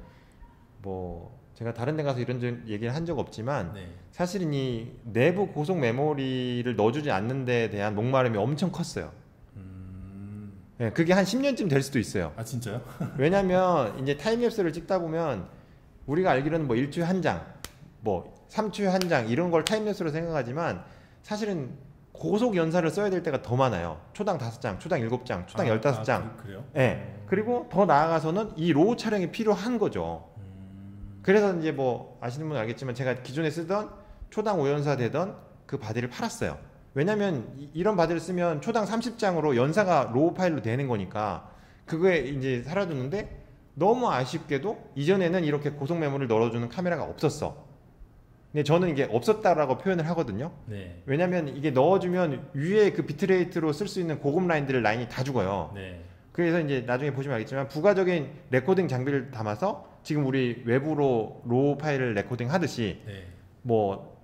뭐 제가 다른 데 가서 이런 얘기를 한 적 없지만 네. 사실은 이 내부 고속 메모리를 넣어주지 않는 데에 대한 목마름이 엄청 컸어요. 네, 그게 한 10년쯤 될 수도 있어요. 아 진짜요? 왜냐면 이제 타임랩스를 찍다 보면 우리가 알기로는 뭐 1초에 한 장, 뭐 3초에 한 장 이런 걸 타임랩스로 생각하지만 사실은 고속 연사를 써야 될 때가 더 많아요. 초당 5장, 초당 7장, 초당 15장. 그래요? 네. 그리고 더 나아가서는 이 로우 촬영이 필요한 거죠. 그래서 이제 뭐 아시는 분은 알겠지만 제가 기존에 쓰던 초당 5연사 되던 그 바디를 팔았어요. 왜냐면 이런 바디를 쓰면 초당 30장으로 연사가 로우 파일로 되는 거니까 그거에 이제 사라졌는데 너무 아쉽게도 이전에는 이렇게 고속 메모리를 넣어주는 카메라가 없었어. 근데 저는 이게 없었다라고 표현을 하거든요. 네. 왜냐면 이게 넣어주면 위에 그 비트레이트로 쓸 수 있는 고급 라인이 다 죽어요. 네. 그래서 이제 나중에 보시면 알겠지만 부가적인 레코딩 장비를 담아서 지금 우리 외부로 로우 파일을 레코딩 하듯이 네. 뭐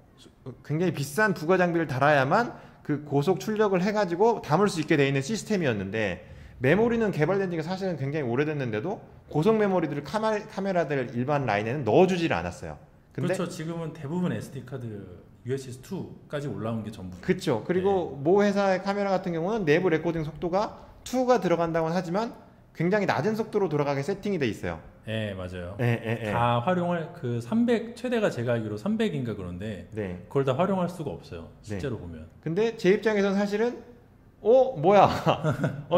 굉장히 비싼 부가 장비를 달아야만 그 고속 출력을 해가지고 담을 수 있게 되어 있는 시스템이었는데 메모리는 개발된 지가 사실은 굉장히 오래됐는데도 고속 메모리들을 카메라들 일반 라인에는 넣어주지를 않았어요. 근데 그렇죠. 지금은 대부분 SD 카드 UHS-2까지 올라온 게 전부. 그렇죠. 그리고 모 회사의 카메라 같은 경우는 내부 레코딩 속도가 2가 들어간다고는 하지만 굉장히 낮은 속도로 돌아가게 세팅이 돼 있어요. 네, 맞아요. 예. 다 활용할 그 300 최대가 제가 알기로 300인가 그런데 네. 그걸 다 활용할 수가 없어요. 실제로 보면. 근데 제 입장에서는 사실은 뭐야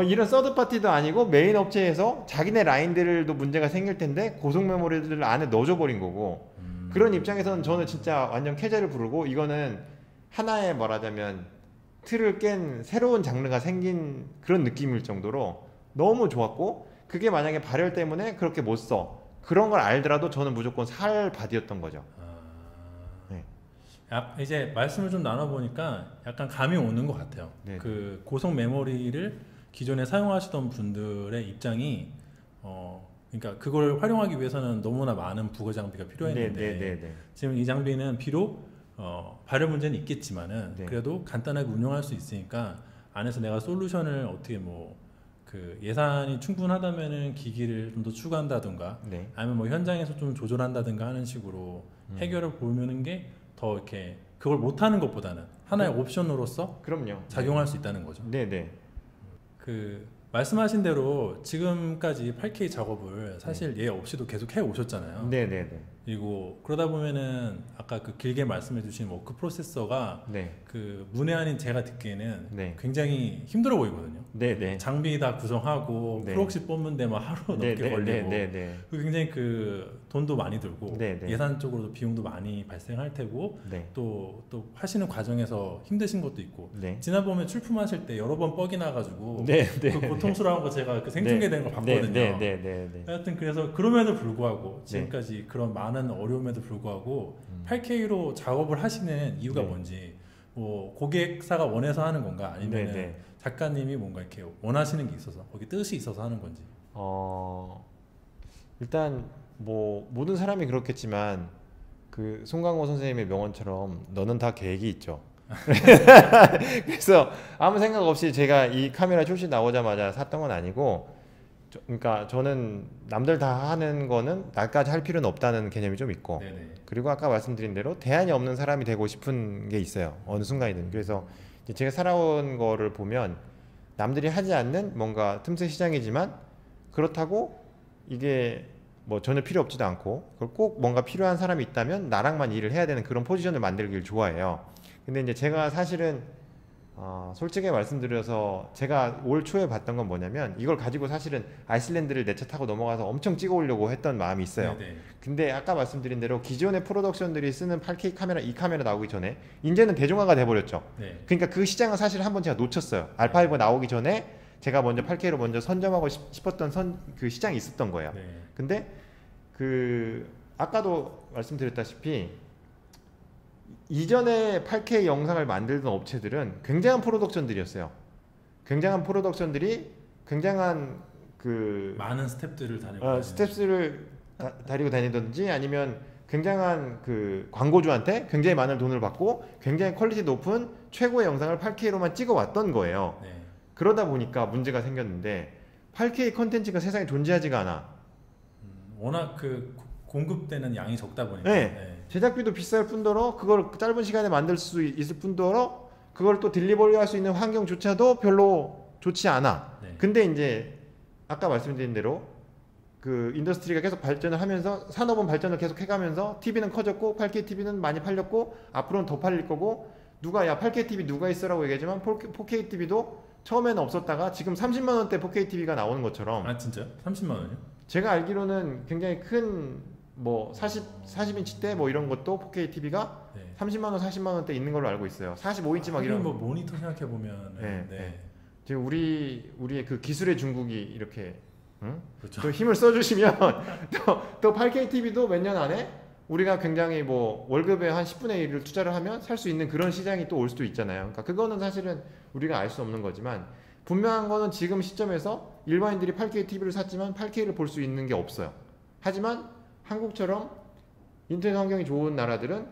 이런 서드 파티도 아니고 메인 업체에서 자기네 라인들도 문제가 생길 텐데 고속 메모리들을 안에 넣어줘 버린 거고 그런 입장에서는 저는 진짜 완전 쾌재를 부르고 이거는 하나의 말하자면 틀을 깬 새로운 장르가 생긴 그런 느낌일 정도로 너무 좋았고 그게 만약에 발열 때문에 그렇게 못 써 그런 걸 알더라도 저는 무조건 살 바디였던 거죠. 네. 이제 말씀을 좀 나눠보니까 약간 감이 오는 것 같아요. 네. 그 고속 메모리를 기존에 사용하시던 분들의 입장이 그러니까 그걸 활용하기 위해서는 너무나 많은 부가 장비가 필요했는데 네. 지금 이 장비는 비록 발열 문제는 있겠지만은 네. 그래도 간단하게 운용할 수 있으니까 안에서 내가 솔루션을 어떻게 그 예산이 충분하다면은 기기를 좀 더 추가한다든가 네. 아니면 뭐 현장에서 좀 조절한다든가 하는 식으로 해결을 보는 게 더 이렇게 그걸 못하는 것보다는 하나의 옵션으로서 그럼요. 작용할 수 있다는 거죠. 네네. 그 말씀하신 대로 지금까지 8K 작업을 사실 얘 없이도 계속 해 오셨잖아요. 네네네. 그리고 그러다 보면은 아까 그 길게 말씀해주신 워크 프로세서가 네. 그 문외한인 제가 듣기에는 네. 굉장히 힘들어 보이거든요. 네네. 장비 다 구성하고 네. 프록시 뽑는데 막 하루 넘게 네네. 걸리고 네네. 굉장히 그 돈도 많이 들고 네네. 예산적으로도 비용도 많이 발생할 테고 네. 또 하시는 과정에서 힘드신 것도 있고 네. 지난번에 출품하실 때 여러 번 뻑이 나가지고 네. 그 고통스러운 거 제가 그 생중계된 거 봤거든요. 네네네. 하여튼 그래서 그럼에도 불구하고 지금까지 그런 많은 어려움에도 불구하고 8K로 작업을 하시는 이유가 네. 뭔지 뭐 고객사가 원해서 하는 건가 아니면 네네. 작가님이 뭔가 이렇게 원하시는 게 있어서 거기 뜻이 있어서 하는 건지. 일단 뭐 모든 사람이 그렇겠지만 그 송강호 선생님의 명언처럼 너는 다 계획이 있죠. 그래서 아무 생각 없이 제가 이 카메라 출시 나오자마자 샀던 건 아니고 그러니까 저는 남들 다 하는 거는 나까지 할 필요는 없다는 개념이 좀 있고 네네. 그리고 아까 말씀드린 대로 대안이 없는 사람이 되고 싶은 게 있어요. 어느 순간이든. 그래서 이제 제가 살아온 거를 보면 남들이 하지 않는 뭔가 틈새 시장이지만 그렇다고 이게 뭐 전혀 필요 없지도 않고 그걸 꼭 뭔가 필요한 사람이 있다면 나랑만 일을 해야 되는 그런 포지션을 만들기를 좋아해요. 근데 이제 제가 사실은 솔직히 말씀드려서 제가 올 초에 봤던 건 뭐냐면 이걸 가지고 사실은 아이슬란드를 내 차 타고 넘어가서 엄청 찍어오려고 했던 마음이 있어요. 네네. 근데 아까 말씀드린 대로 기존의 프로덕션들이 쓰는 8K 카메라, 이 카메라 나오기 전에 이제는 대중화가 돼버렸죠. 네. 그러니까 그 시장은 사실 한번 제가 놓쳤어요. 알파5 나오기 전에 제가 먼저 8K로 먼저 선점하고 싶었던 그 시장이 있었던 거예요. 네. 근데 그 아까도 말씀드렸다시피 이전에 8K 영상을 만들던 업체들은 굉장한 프로덕션들이었어요. 굉장한 프로덕션들이 굉장한 그 많은 스텝들을 다니고 스텝들을 다니고 다니든지 아니면 굉장한 그 광고주한테 굉장히 많은 돈을 받고 굉장히 퀄리티 높은 최고의 영상을 8K로만 찍어왔던 거예요. 네. 그러다 보니까 문제가 생겼는데 8K 컨텐츠가 세상에 존재하지가 않아. 워낙 그 공급되는 양이 적다 보니까. 네. 네. 제작비도 비쌀 뿐더러 그걸 짧은 시간에 만들 수 있을 뿐더러 그걸 또 딜리버리 할 수 있는 환경조차도 별로 좋지 않아. 네. 근데 이제 아까 말씀드린 대로 그 인더스트리가 계속 발전을 하면서 산업은 발전을 계속 해가면서 TV는 커졌고 8K TV는 많이 팔렸고 앞으로는 더 팔릴 거고 누가 야 8K TV 누가 있어라고 얘기하지만 4K TV도 처음에는 없었다가 지금 30만 원대 4K TV가 나오는 것처럼. 아 진짜요? 30만 원이요? 제가 알기로는 굉장히 큰 뭐 40인치 대 뭐 이런 것도 4K TV가 네. 30만 원, 40만 원대 있는 걸로 알고 있어요. 45인치 막 이런. 뭐 모니터 생각해 보면 네. 지금 우리의 그 기술의 중국이 이렇게 그렇죠. 또 힘을 써주시면 또 8K TV도 몇 년 안에 우리가 굉장히 뭐 월급의 한 10분의 1을 투자를 하면 살 수 있는 그런 시장이 또 올 수도 있잖아요. 그러니까 그거는 사실은 우리가 알 수 없는 거지만 분명한 거는 지금 시점에서 일반인들이 8K TV를 샀지만 8K를 볼 수 있는 게 없어요. 하지만 한국처럼 인터넷 환경이 좋은 나라들은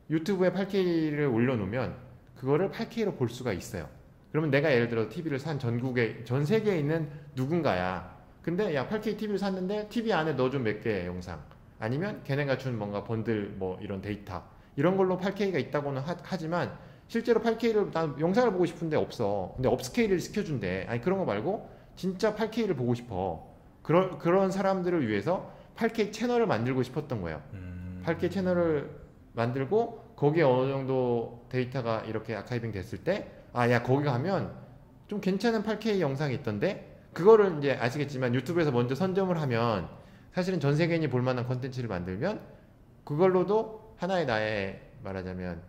유튜브에 8K를 올려놓으면 그거를 8K로 볼 수가 있어요. 그러면 내가 예를 들어 TV를 산 전 세계에 있는 누군가야. 근데 야 8K TV를 샀는데 TV 안에 넣어준 몇 개의 영상 아니면 걔네가 준 뭔가 번들 뭐 이런 데이터 이런 걸로 8K가 있다고는 하지만 실제로 8K를 난 영상을 보고 싶은데 없어. 근데 업스케일을 시켜준대. 아니 그런 거 말고 진짜 8K를 보고 싶어. 그런 사람들을 위해서 8K 채널을 만들고 싶었던 거예요. 8K 채널을 만들고 거기에 어느 정도 데이터가 이렇게 아카이빙 됐을 때 야 거기 가면 좀 괜찮은 8K 영상이 있던데 그거를 이제 아시겠지만 유튜브에서 먼저 선점을 하면 사실은 전 세계인이 볼 만한 컨텐츠를 만들면 그걸로도 하나의 나의 말하자면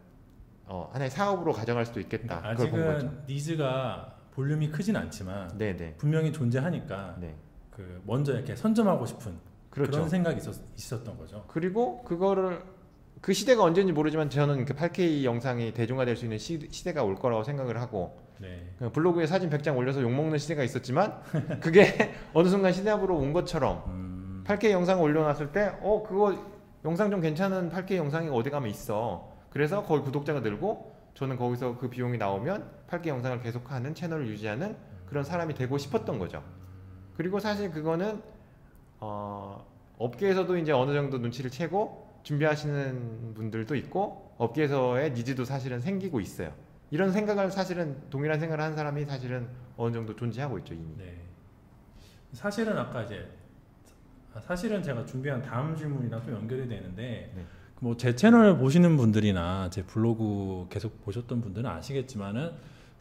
하나의 사업으로 가정할 수도 있겠다. 아직은 니즈가 볼륨이 크진 않지만 네네. 분명히 존재하니까 네. 그 먼저 이렇게 선점하고 싶은 그렇죠. 그런 생각이 있었던 거죠. 그리고 그거를 그 시대가 언제인지 모르지만 저는 그 8K 영상이 대중화될 수 있는 시대가 올 거라고 생각을 하고 네. 블로그에 사진 100장 올려서 욕먹는 시대가 있었지만 그게 어느 순간 시대로 온 것처럼 8K 영상을 올려놨을 때 그거 영상 좀 괜찮은 8K 영상이 어디 가면 있어. 그래서 거기 구독자가 늘고 저는 거기서 그 비용이 나오면 8K 영상을 계속하는 채널을 유지하는 그런 사람이 되고 싶었던 거죠. 그리고 사실 그거는 업계에서도 이제 어느 정도 눈치를 채고 준비하시는 분들도 있고 업계에서의 니즈도 사실은 생기고 있어요. 이런 생각을 사실은 동일한 생각을 하는 사람이 사실은 어느 정도 존재하고 있죠 이미. 네. 사실은 아까 이제 사실은 제가 준비한 다음 질문이랑 좀 연결이 되는데 네. 뭐 제 채널 보시는 분들이나 제 블로그 계속 보셨던 분들은 아시겠지만은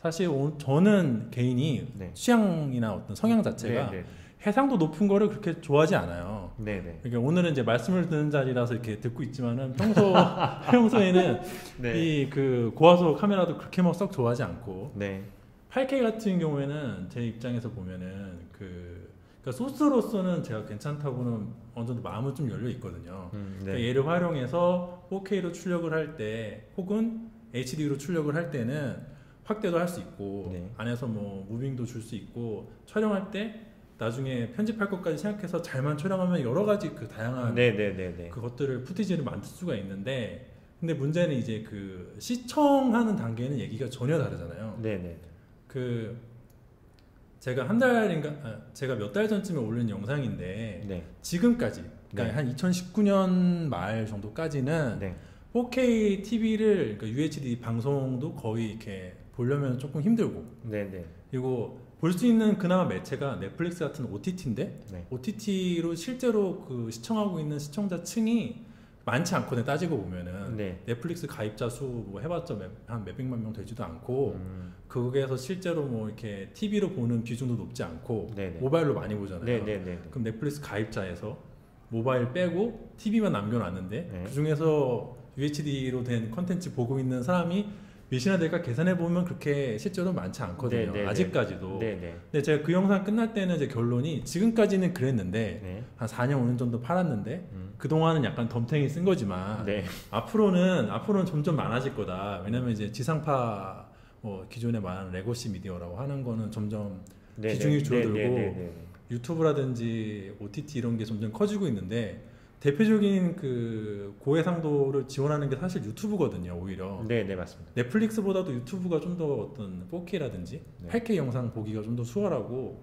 사실 저는 개인이 네. 취향이나 어떤 성향 자체가 네, 네. 해상도 높은 거를 그렇게 좋아하지 않아요. 네네. 그러니까 오늘은 이제 말씀을 듣는 자리라서 이렇게 듣고 있지만은 평소에는 네. 이 그 고화소 카메라도 그렇게 막 썩 좋아하지 않고 네. 8K 같은 경우에는 제 입장에서 보면은 그러니까 소스로서는 제가 괜찮다고는 어느 정도 마음은 좀 열려 있거든요. 네. 그러니까 얘를 활용해서 4K로 출력을 할 때 혹은 HD로 출력을 할 때는 확대도 할 수 있고 네. 안에서 뭐 무빙도 줄 수 있고 촬영할 때 나중에 편집할 것까지 생각해서 잘만 촬영하면 여러 가지 그 다양한 네네네네. 그것들을 푸티지를 만들 수가 있는데 근데 문제는 이제 그 시청하는 단계는 얘기가 전혀 다르잖아요. 네네. 그 제가 제가 몇 달 전쯤에 올린 영상인데 네. 지금까지 그러니까 네. 한 2019년 말 정도까지는 네. 4K TV를 그러니까 UHD 방송도 거의 이렇게 보려면 조금 힘들고 네네. 그리고 볼 수 있는 그나마 매체가 넷플릭스 같은 OTT인데 네. OTT로 실제로 그 시청하고 있는 시청자 층이 많지 않거든요. 따지고 보면은 네. 넷플릭스 가입자 수 뭐 해봤자 한 몇백만 명 되지도 않고 거기에서 실제로 뭐 이렇게 TV로 보는 비중도 높지 않고 네네. 모바일로 많이 보잖아요. 네네네. 그럼 넷플릭스 가입자에서 모바일 빼고 TV만 남겨놨는데 네. 그 중에서 UHD로 된 컨텐츠 보고 있는 사람이 몇이나 될까 계산해 보면 그렇게 실제로 많지 않거든요. 네네네. 아직까지도. 네네. 근데 제가 그 영상 끝날 때는 이제 결론이 지금까지는 그랬는데 네. 한 4년 5년 정도 팔았는데 그 동안은 약간 덤탱이 쓴 거지만 네. 앞으로는 점점 많아질 거다. 왜냐면 이제 지상파 뭐 기존에 말하는 레거시 미디어라고 하는 거는 점점 네네. 비중이 줄어들고 네네네네. 유튜브라든지 OTT 이런 게 점점 커지고 있는데 대표적인 그 고해상도를 지원하는 게 사실 유튜브거든요. 오히려 네네 맞습니다. 넷플릭스보다도 유튜브가 좀 더 어떤 4K라든지 네. 8K 영상 보기가 좀 더 수월하고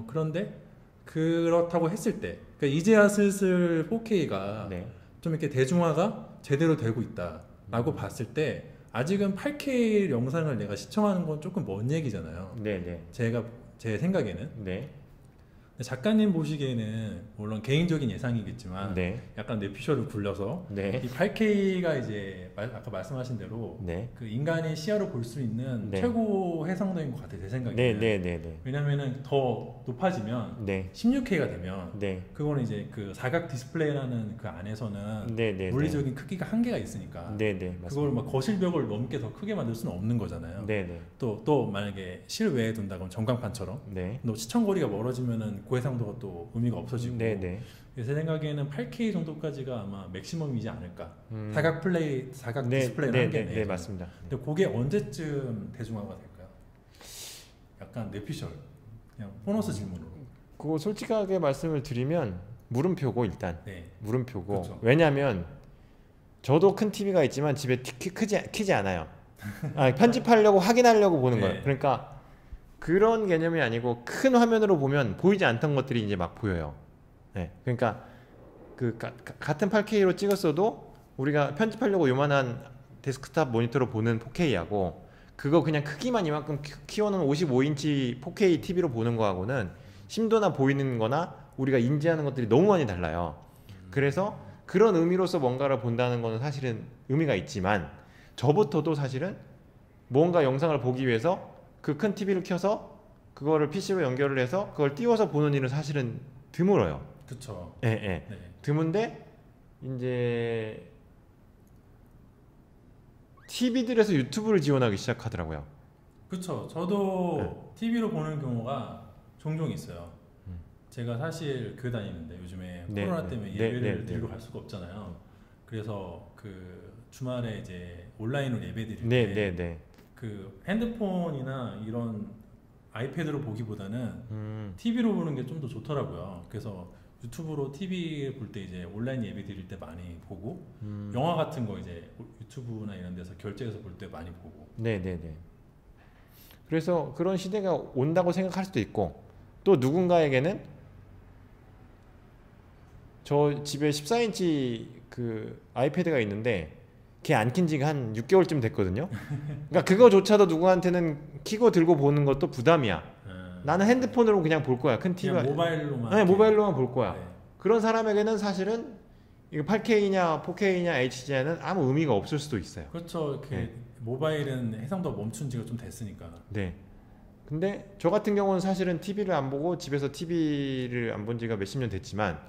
그런데 그렇다고 했을 때 그러니까 이제야 슬슬 4K가 네. 좀 이렇게 대중화가 제대로 되고 있다라고 봤을 때 아직은 8K 영상을 내가 시청하는 건 조금 먼 얘기잖아요. 네네. 제 생각에는 네. 작가님 보시기에는 물론 개인적인 예상이겠지만 네. 약간 뇌피셜을 굴려서 네. 이 8K가 이제 아까 말씀하신 대로 네. 그 인간의 시야로 볼 수 있는 네. 최고 해상도인 것 같아요. 제 생각에는. 네네네네. 왜냐면은 더 높아지면 네. 16K가 되면 네. 그거는 이제 그 사각 디스플레이라는 그 안에서는 네네. 물리적인 크기가 한계가 있으니까 네네 맞습니다. 그걸 막 거실벽을 넘게 더 크게 만들 수는 없는 거잖아요. 네네. 또 만약에 실외에 둔다 그러면 전광판처럼 네. 또 시청거리가 멀어지면은 고해상도가 또 의미가 없어지고 네네. 제 생각에는 8K 정도까지가 아마 맥시멈이지 않을까. 사각 네. 디스플레이는 네. 한계네. 네. 맞습니다. 근데 그게 언제쯤 대중화가 될까요? 약간 뇌피셜 그냥 보너스 질문으로. 그거 솔직하게 말씀을 드리면 물음표고 일단 네. 물음표고 그쵸. 왜냐하면 저도 큰 TV가 있지만 집에 크지 않아요. 편집하려고 확인하려고 보는 네. 거예요. 그러니까 그런 개념이 아니고 큰 화면으로 보면 보이지 않던 것들이 이제 막 보여요. 네. 그러니까 그 같은 8K로 찍었어도 우리가 편집하려고 요만한 데스크탑 모니터로 보는 4K하고 그거 그냥 크기만 이만큼 키워놓은 55인치 4K TV로 보는 거하고는 심도나 보이는 거나 우리가 인지하는 것들이 너무 많이 달라요. 그래서 그런 의미로서 뭔가를 본다는 거는 사실은 의미가 있지만 저부터도 사실은 뭔가 영상을 보기 위해서 그 큰 TV를 켜서 그거를 PC로 연결을 해서 그걸 띄워서 보는 일은 사실은 드물어요. 그렇죠. 예, 예. 네. 드문데 이제 TV들에서 유튜브를 지원하기 시작하더라고요. 그렇죠. 저도 TV로 보는 경우가 종종 있어요. 제가 사실 교회 다니는데 요즘에 네, 코로나 네. 때문에 네, 예배를 네, 드리고 네. 갈 수가 없잖아요. 그래서 그 주말에 이제 온라인으로 예배 드릴 네, 때 네, 네. 그 핸드폰이나 이런 아이패드로 보기보다는 TV로 보는 게 좀 더 좋더라고요. 그래서 유튜브로 TV 볼 때 이제 온라인 예배 드릴 때 많이 보고 영화 같은 거 이제 유튜브나 이런 데서 결제해서 볼 때 많이 보고. 네, 네, 네. 그래서 그런 시대가 온다고 생각할 수도 있고 또 누군가에게는 저 집에 14인치 그 아이패드가 있는데 걔 안 킨 지가 한 6개월쯤 됐거든요. 그러니까 그거조차도 누구한테는 키고 들고 보는 것도 부담이야. 나는 핸드폰으로 그냥 볼 거야. 큰 TV가 그냥 모바일로만. 네, 모바일로만 볼 거야. 네. 그런 사람에게는 사실은 이거 8K냐 4K냐 HD냐는 아무 의미가 없을 수도 있어요. 그렇죠. 이렇게 네. 모바일은 해상도 멈춘 지가 좀 됐으니까. 네. 근데 저 같은 경우는 사실은 TV를 안 보고 집에서 TV를 안 본 지가 몇십 년 됐지만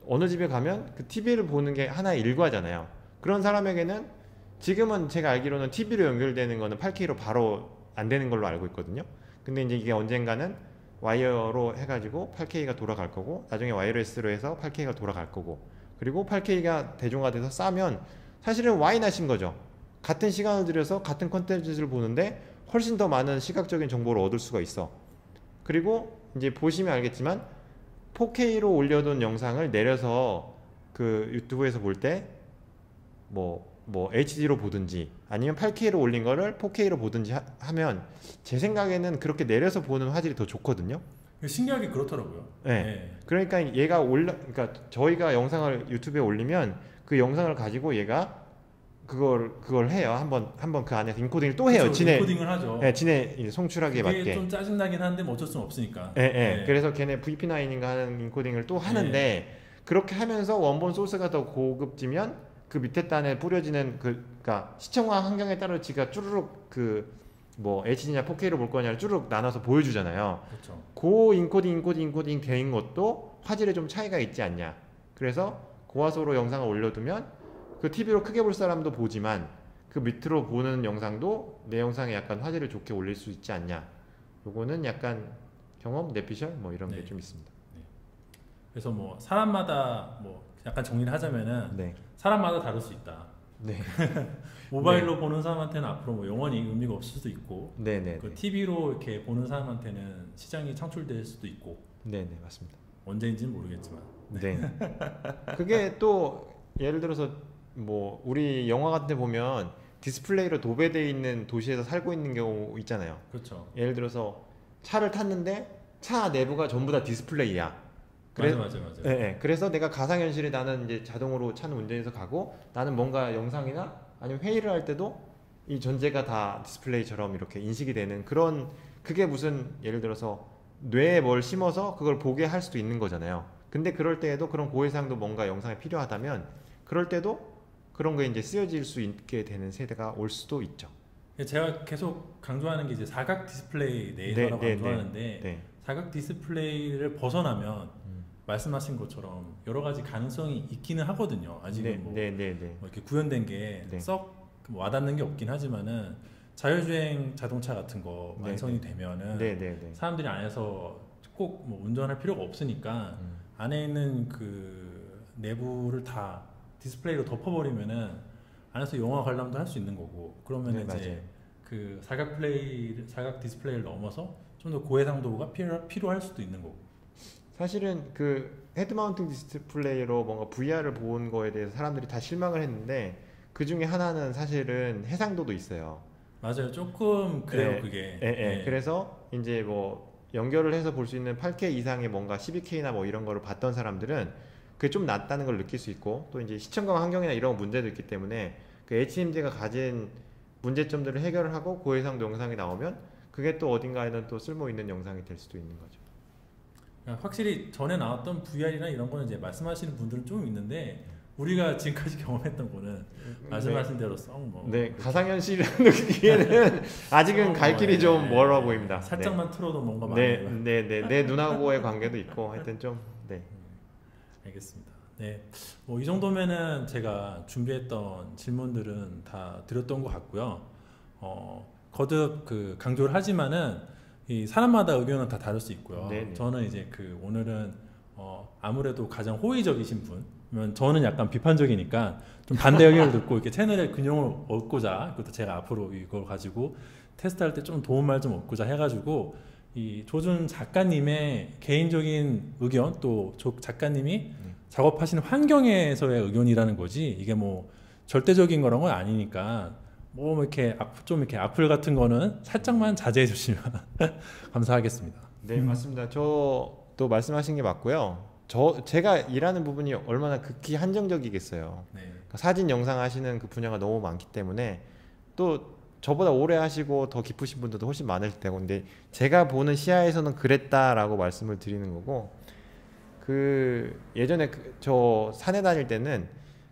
어느 집에 가면 그 TV를 보는 게 하나의 일과잖아요. 그런 사람에게는 지금은 제가 알기로는 TV로 연결되는 거는 8K로 바로 안 되는 걸로 알고 있거든요. 근데 이제 이게 언젠가는 와이어로 해가지고 8K가 돌아갈 거고 나중에 와이어레스로 해서 8K가 돌아갈 거고 그리고 8K가 대중화돼서 싸면 사실은 와이낫인 거죠. 같은 시간을 들여서 같은 컨텐츠를 보는데 훨씬 더 많은 시각적인 정보를 얻을 수가 있어. 그리고 이제 보시면 알겠지만 4K로 올려둔 영상을 내려서 그 유튜브에서 볼 때 뭐 HD로 보든지 아니면 8K로 올린 거를 4K로 보든지 하면 제 생각에는 그렇게 내려서 보는 화질이 더 좋거든요. 신기하게 그렇더라고요. 네. 네. 그러니까 그러니까 저희가 영상을 유튜브에 올리면 그 영상을 가지고 얘가 그걸 해요. 한번 그 안에서 인코딩을 또 해요. 그렇죠. 인코딩을 하죠. 네, 지네 송출하기에 그게 맞게. 좀 짜증나긴 한데 뭐 어쩔 수는 없으니까. 네, 네. 네. 그래서 걔네 VP9인가 하는 인코딩을 또 하는데 네. 그렇게 하면서 원본 소스가 더 고급지면 그 밑에 단에 뿌려지는 그러니까 시청화 환경에 따라 지가 쭈르륵 뭐 HD냐 4K로 볼 거냐를 쭈르륵 나눠서 보여주잖아요. 그렇죠. 그 인코딩 된 것도 화질에 좀 차이가 있지 않냐. 그래서 고화소로 영상을 올려두면 그 TV로 크게 볼 사람도 보지만 그 밑으로 보는 영상도 내 영상에 약간 화질을 좋게 올릴 수 있지 않냐. 요거는 약간 경험, 내피셜 뭐 이런 게 좀 있습니다. 네. 그래서 뭐 사람마다 뭐 약간 정리를 하자면은 네. 사람마다 다를 수 있다. 네. 모바일로 보는 사람한테는 앞으로 뭐 영원히 의미가 없을 수도 있고, 네네. 그 TV로 이렇게 보는 사람한테는 시장이 창출될 수도 있고, 네네 맞습니다. 언제인지는 모르겠지만. 네. 그게 또 예를 들어서 뭐 우리 영화 같은 데 보면 디스플레이로 도배되어 있는 도시에서 살고 있는 경우 있잖아요. 그렇죠. 예를 들어서 차를 탔는데 차 내부가 전부 다 디스플레이야. 맞아. 예, 예. 그래서 내가 가상현실에 나는 이제 자동으로 차는 운전해서 가고 나는 뭔가 영상이나 아니면 회의를 할 때도 이 전체가 다 디스플레이처럼 이렇게 인식이 되는 그런 그게 무슨 예를 들어서 뇌에 뭘 심어서 그걸 보게 할 수도 있는 거잖아요. 근데 그럴 때에도 그런 고해상도 뭔가 영상이 필요하다면 그럴 때도 그런 게 이제 쓰여질 수 있게 되는 세대가 올 수도 있죠. 제가 계속 강조하는 게 이제 사각 디스플레이 내에서라고 강조하는데 네. 사각 디스플레이를 벗어나면 말씀하신 것처럼 여러 가지 가능성이 있기는 하거든요. 아직은 뭐 이렇게 구현된 게 썩 와닿는 게 없긴 하지만은 자율주행 자동차 같은 거 완성이 되면은 사람들이 안에서 꼭 뭐 운전할 필요가 없으니까 안에 있는 그 내부를 다 디스플레이로 덮어버리면은 안에서 영화 관람도 할 수 있는 거고 그러면 이제 그 사각 디스플레이를 넘어서 좀 더 고해상도가 필요할 수도 있는 거고. 사실은 그 헤드 마운팅 디스플레이로 뭔가 VR을 본 거에 대해서 사람들이 다 실망을 했는데 그 중에 하나는 사실은 해상도도 있어요. 맞아요. 조금 그래요. 그게. 그래서 이제 뭐 연결을 해서 볼 수 있는 8K 이상의 뭔가 12K나 뭐 이런 거를 봤던 사람들은 그게 좀 낫다는 걸 느낄 수 있고 또 이제 시청각 환경이나 이런 문제도 있기 때문에 그 HMD가 가진 문제점들을 해결을 하고 고해상도 영상이 나오면 그게 또 어딘가에는 또 쓸모 있는 영상이 될 수도 있는 거죠. 확실히 전에 나왔던 VR이나 이런 거는 이제 말씀하시는 분들은 좀 있는데 우리가 지금까지 경험했던 거는 말씀하신 대로 가상현실이라는 느끼기에는 아직은 갈 길이 좀 멀어 보입니다. 살짝만 틀어도 뭔가 많이 내 눈하고의 관계도 있고 하여튼 좀 알겠습니다. 네, 뭐 이 정도면은 제가 준비했던 질문들은 다 드렸던 것 같고요. 거듭 그 강조를 하지만은 이 사람마다 의견은 다 다를 수 있고요. 저는 이제 그 오늘은 아무래도 가장 호의적이신 분, 저는 약간 비판적이니까 좀 반대 의견을 듣고 이렇게 채널의 균형을 얻고자 그것도 제가 앞으로 이걸 가지고 테스트할 때 좀 도움말 좀 얻고자 해가지고 이 조준 작가님의 개인적인 의견 또 작가님이 작업하시는 환경에서의 의견이라는 거지 이게 뭐 절대적인 거란 건 아니니까. 뭐 이렇게 좀 이렇게 악플 같은 거는 살짝만 자제해 주시면 감사하겠습니다. 네, 맞습니다. 저도 말씀하신 게 맞고요. 제가 일하는 부분이 얼마나 극히 한정적이겠어요. 그러니까 사진 영상 하시는 그 분야가 너무 많기 때문에 또 저보다 오래 하시고 더 깊으신 분들도 훨씬 많을 테고 근데 제가 보는 시야에서는 그랬다라고 말씀을 드리는 거고 그 예전에 저 산에 다닐 때는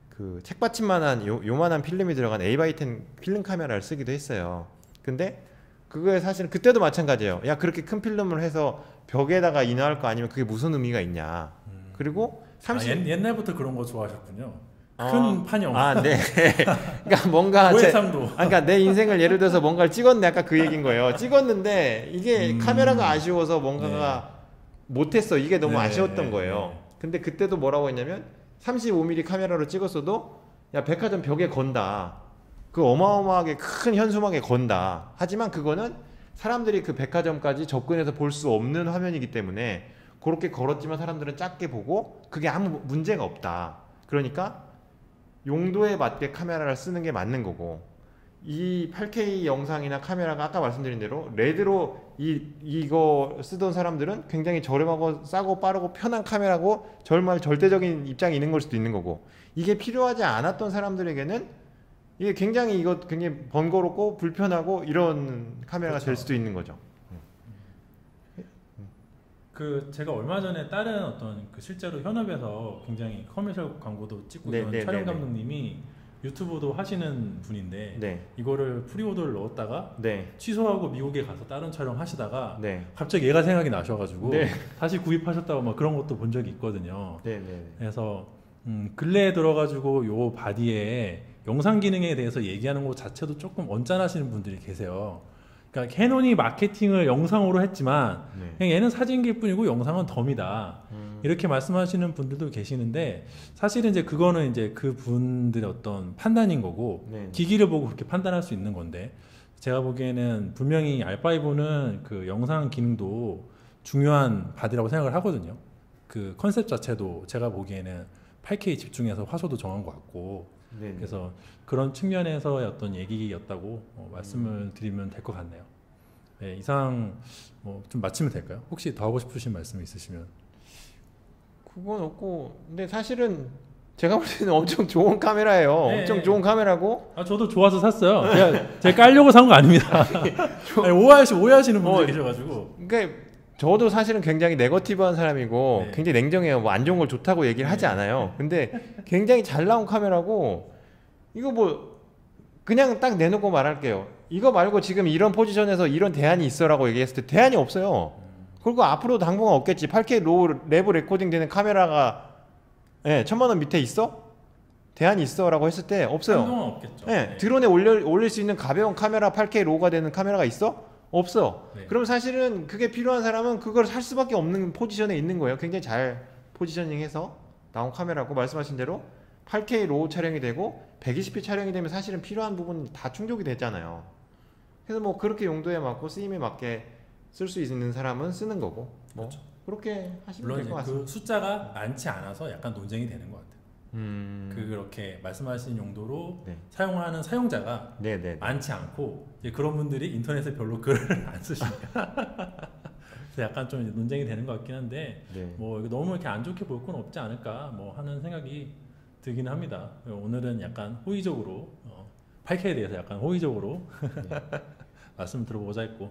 그 책받침만한 요만한 필름이 들어간 A/10 필름 카메라를 쓰기도 했어요. 근데 그거에 사실은 그때도 마찬가지예요. 야, 그렇게 큰 필름을 해서 벽에다가 인화할 거 아니면 그게 무슨 의미가 있냐. 그리고 30 옛날부터 그런 거 좋아하셨군요. 큰 판형. 네. 그러니까 뭔가 고해상도. 그러니까 내 인생을 예를 들어서 뭔가를 찍었네. 아까 그 얘기인 거예요. 찍었는데 이게 카메라가 아쉬워서 뭔가가 못했어. 이게 너무 아쉬웠던 거예요. 근데 그때도 뭐라고 했냐면 35mm 카메라로 찍었어도 야, 백화점 벽에 건다. 그 어마어마하게 큰 현수막에 건다. 하지만 그거는 사람들이 그 백화점까지 접근해서 볼 수 없는 화면이기 때문에 그렇게 걸었지만 사람들은 작게 보고 그게 아무 문제가 없다. 그러니까 용도에 맞게 카메라를 쓰는 게 맞는 거고, 이 8K 영상이나 카메라가 아까 말씀드린 대로 레드로 이거 쓰던 사람들은 굉장히 저렴하고 싸고 빠르고 편한 카메라고 정말 절대적인 입장이 있는 걸 수도 있는 거고, 이게 필요하지 않았던 사람들에게는 이게 굉장히 번거롭고 불편하고 이런 카메라가 될 수도 있는 거죠. 그 제가 얼마 전에 다른 어떤 그 실제로 현업에서 굉장히 커머셜 광고도 찍고 있는 촬영 감독님이 유튜브도 하시는 분인데 이거를 프리오더를 넣었다가 취소하고 미국에 가서 다른 촬영 하시다가 갑자기 얘가 생각이 나셔가지고 다시 구입하셨다고 막 그런 것도 본 적이 있거든요. 그래서 근래에 들어가지고 요 바디에 영상 기능에 대해서 얘기하는 것 자체도 조금 언짢아하시는 분들이 계세요. 그러니까 캐논이 마케팅을 영상으로 했지만 그냥 얘는 사진기일 뿐이고 영상은 덤이다. 이렇게 말씀하시는 분들도 계시는데 사실은 이제 그거는 이제 그 분들의 어떤 판단인 거고 기기를 보고 그렇게 판단할 수 있는 건데, 제가 보기에는 분명히 R5는 그 영상 기능도 중요한 바디라고 생각을 하거든요. 그 컨셉 자체도 제가 보기에는 8K 집중해서 화소도 정한 것 같고, 그래서 그런 측면에서의 어떤 얘기였다고 말씀을 드리면 될 것 같네요. 네, 이상 좀 마치면 될까요? 혹시 더 하고 싶으신 말씀 있으시면. 그건 없고, 근데 사실은 제가 볼 때는 엄청 좋은 카메라예요. 엄청 좋은 카메라고. 저도 좋아서 샀어요. 제가 깔려고 산 거 아닙니다. 아니, 오해하시는 분들 계셔가지고. 그러니까 저도 사실은 굉장히 네거티브한 사람이고 굉장히 냉정해요. 뭐 안 좋은 걸 좋다고 얘기를 하지 않아요. 근데 굉장히 잘 나온 카메라고, 이거 뭐 그냥 딱 내놓고 말할게요. 이거 말고 지금 이런 포지션에서 이런 대안이 있어라고 얘기했을 때 대안이 없어요. 그리고 앞으로 당분간 없겠지. 8K 레브 레코딩 되는 카메라가 1,000만 원 밑에 있어? 대안이 있어라고 했을 때 없어요. 한동안 없겠죠. 드론에 올릴 수 있는 가벼운 카메라 8K 로우가 되는 카메라가 있어? 없어. 그럼 사실은 그게 필요한 사람은 그걸 살 수밖에 없는 포지션에 있는 거예요. 굉장히 잘 포지셔닝해서 나온 카메라고, 말씀하신 대로 8K 로우 촬영이 되고 120p 촬영이 되면 사실은 필요한 부분이 다 충족이 되잖아요. 그래서 뭐 그렇게 용도에 맞고 쓰임에 맞게 쓸 수 있는 사람은 쓰는 거고, 뭐 그렇게 하시면 될 것 같습니다. 그 숫자가 많지 않아서 약간 논쟁이 되는 것 같아요. 그렇게 말씀하신 용도로 사용하는 사용자가 많지 않고, 이제 그런 분들이 인터넷에 별로 글을 안 쓰시니까 그래서 약간 좀 논쟁이 되는 것 같긴 한데 뭐 너무 이렇게 안 좋게 볼 건 없지 않을까 뭐 하는 생각이 들기는 합니다. 오늘은 약간 호의적으로 8K에 대해서 약간 호의적으로 말씀 들어보자 했고,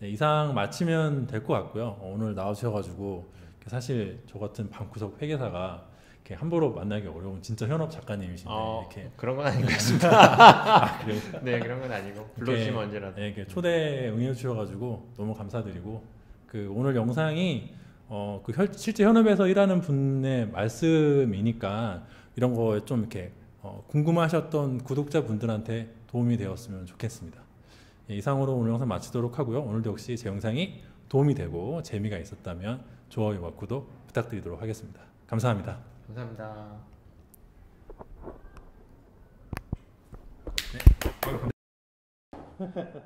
이상 마치면 될 것 같고요. 오늘 나와주셔가지고 사실 저 같은 방구석 회계사가 이렇게 함부로 만나기 어려운 진짜 현업 작가님이신데 이렇게 그런 건 아닌 것 같습니다. 그래요? 네, 그런 건 아니고 불러주시면 언제라도. 이렇게 초대 응해 주셔가지고 너무 감사드리고, 그 오늘 영상이 실제 현업에서 일하는 분의 말씀이니까 이런 거 좀 이렇게 궁금하셨던 구독자분들한테 도움이 되었으면 좋겠습니다. 이상으로 오늘 영상 마치도록 하고요. 오늘도 역시 제 영상이 도움이 되고 재미가 있었다면 좋아요와 구독 부탁드리도록 하겠습니다. 감사합니다. 감사합니다. 네.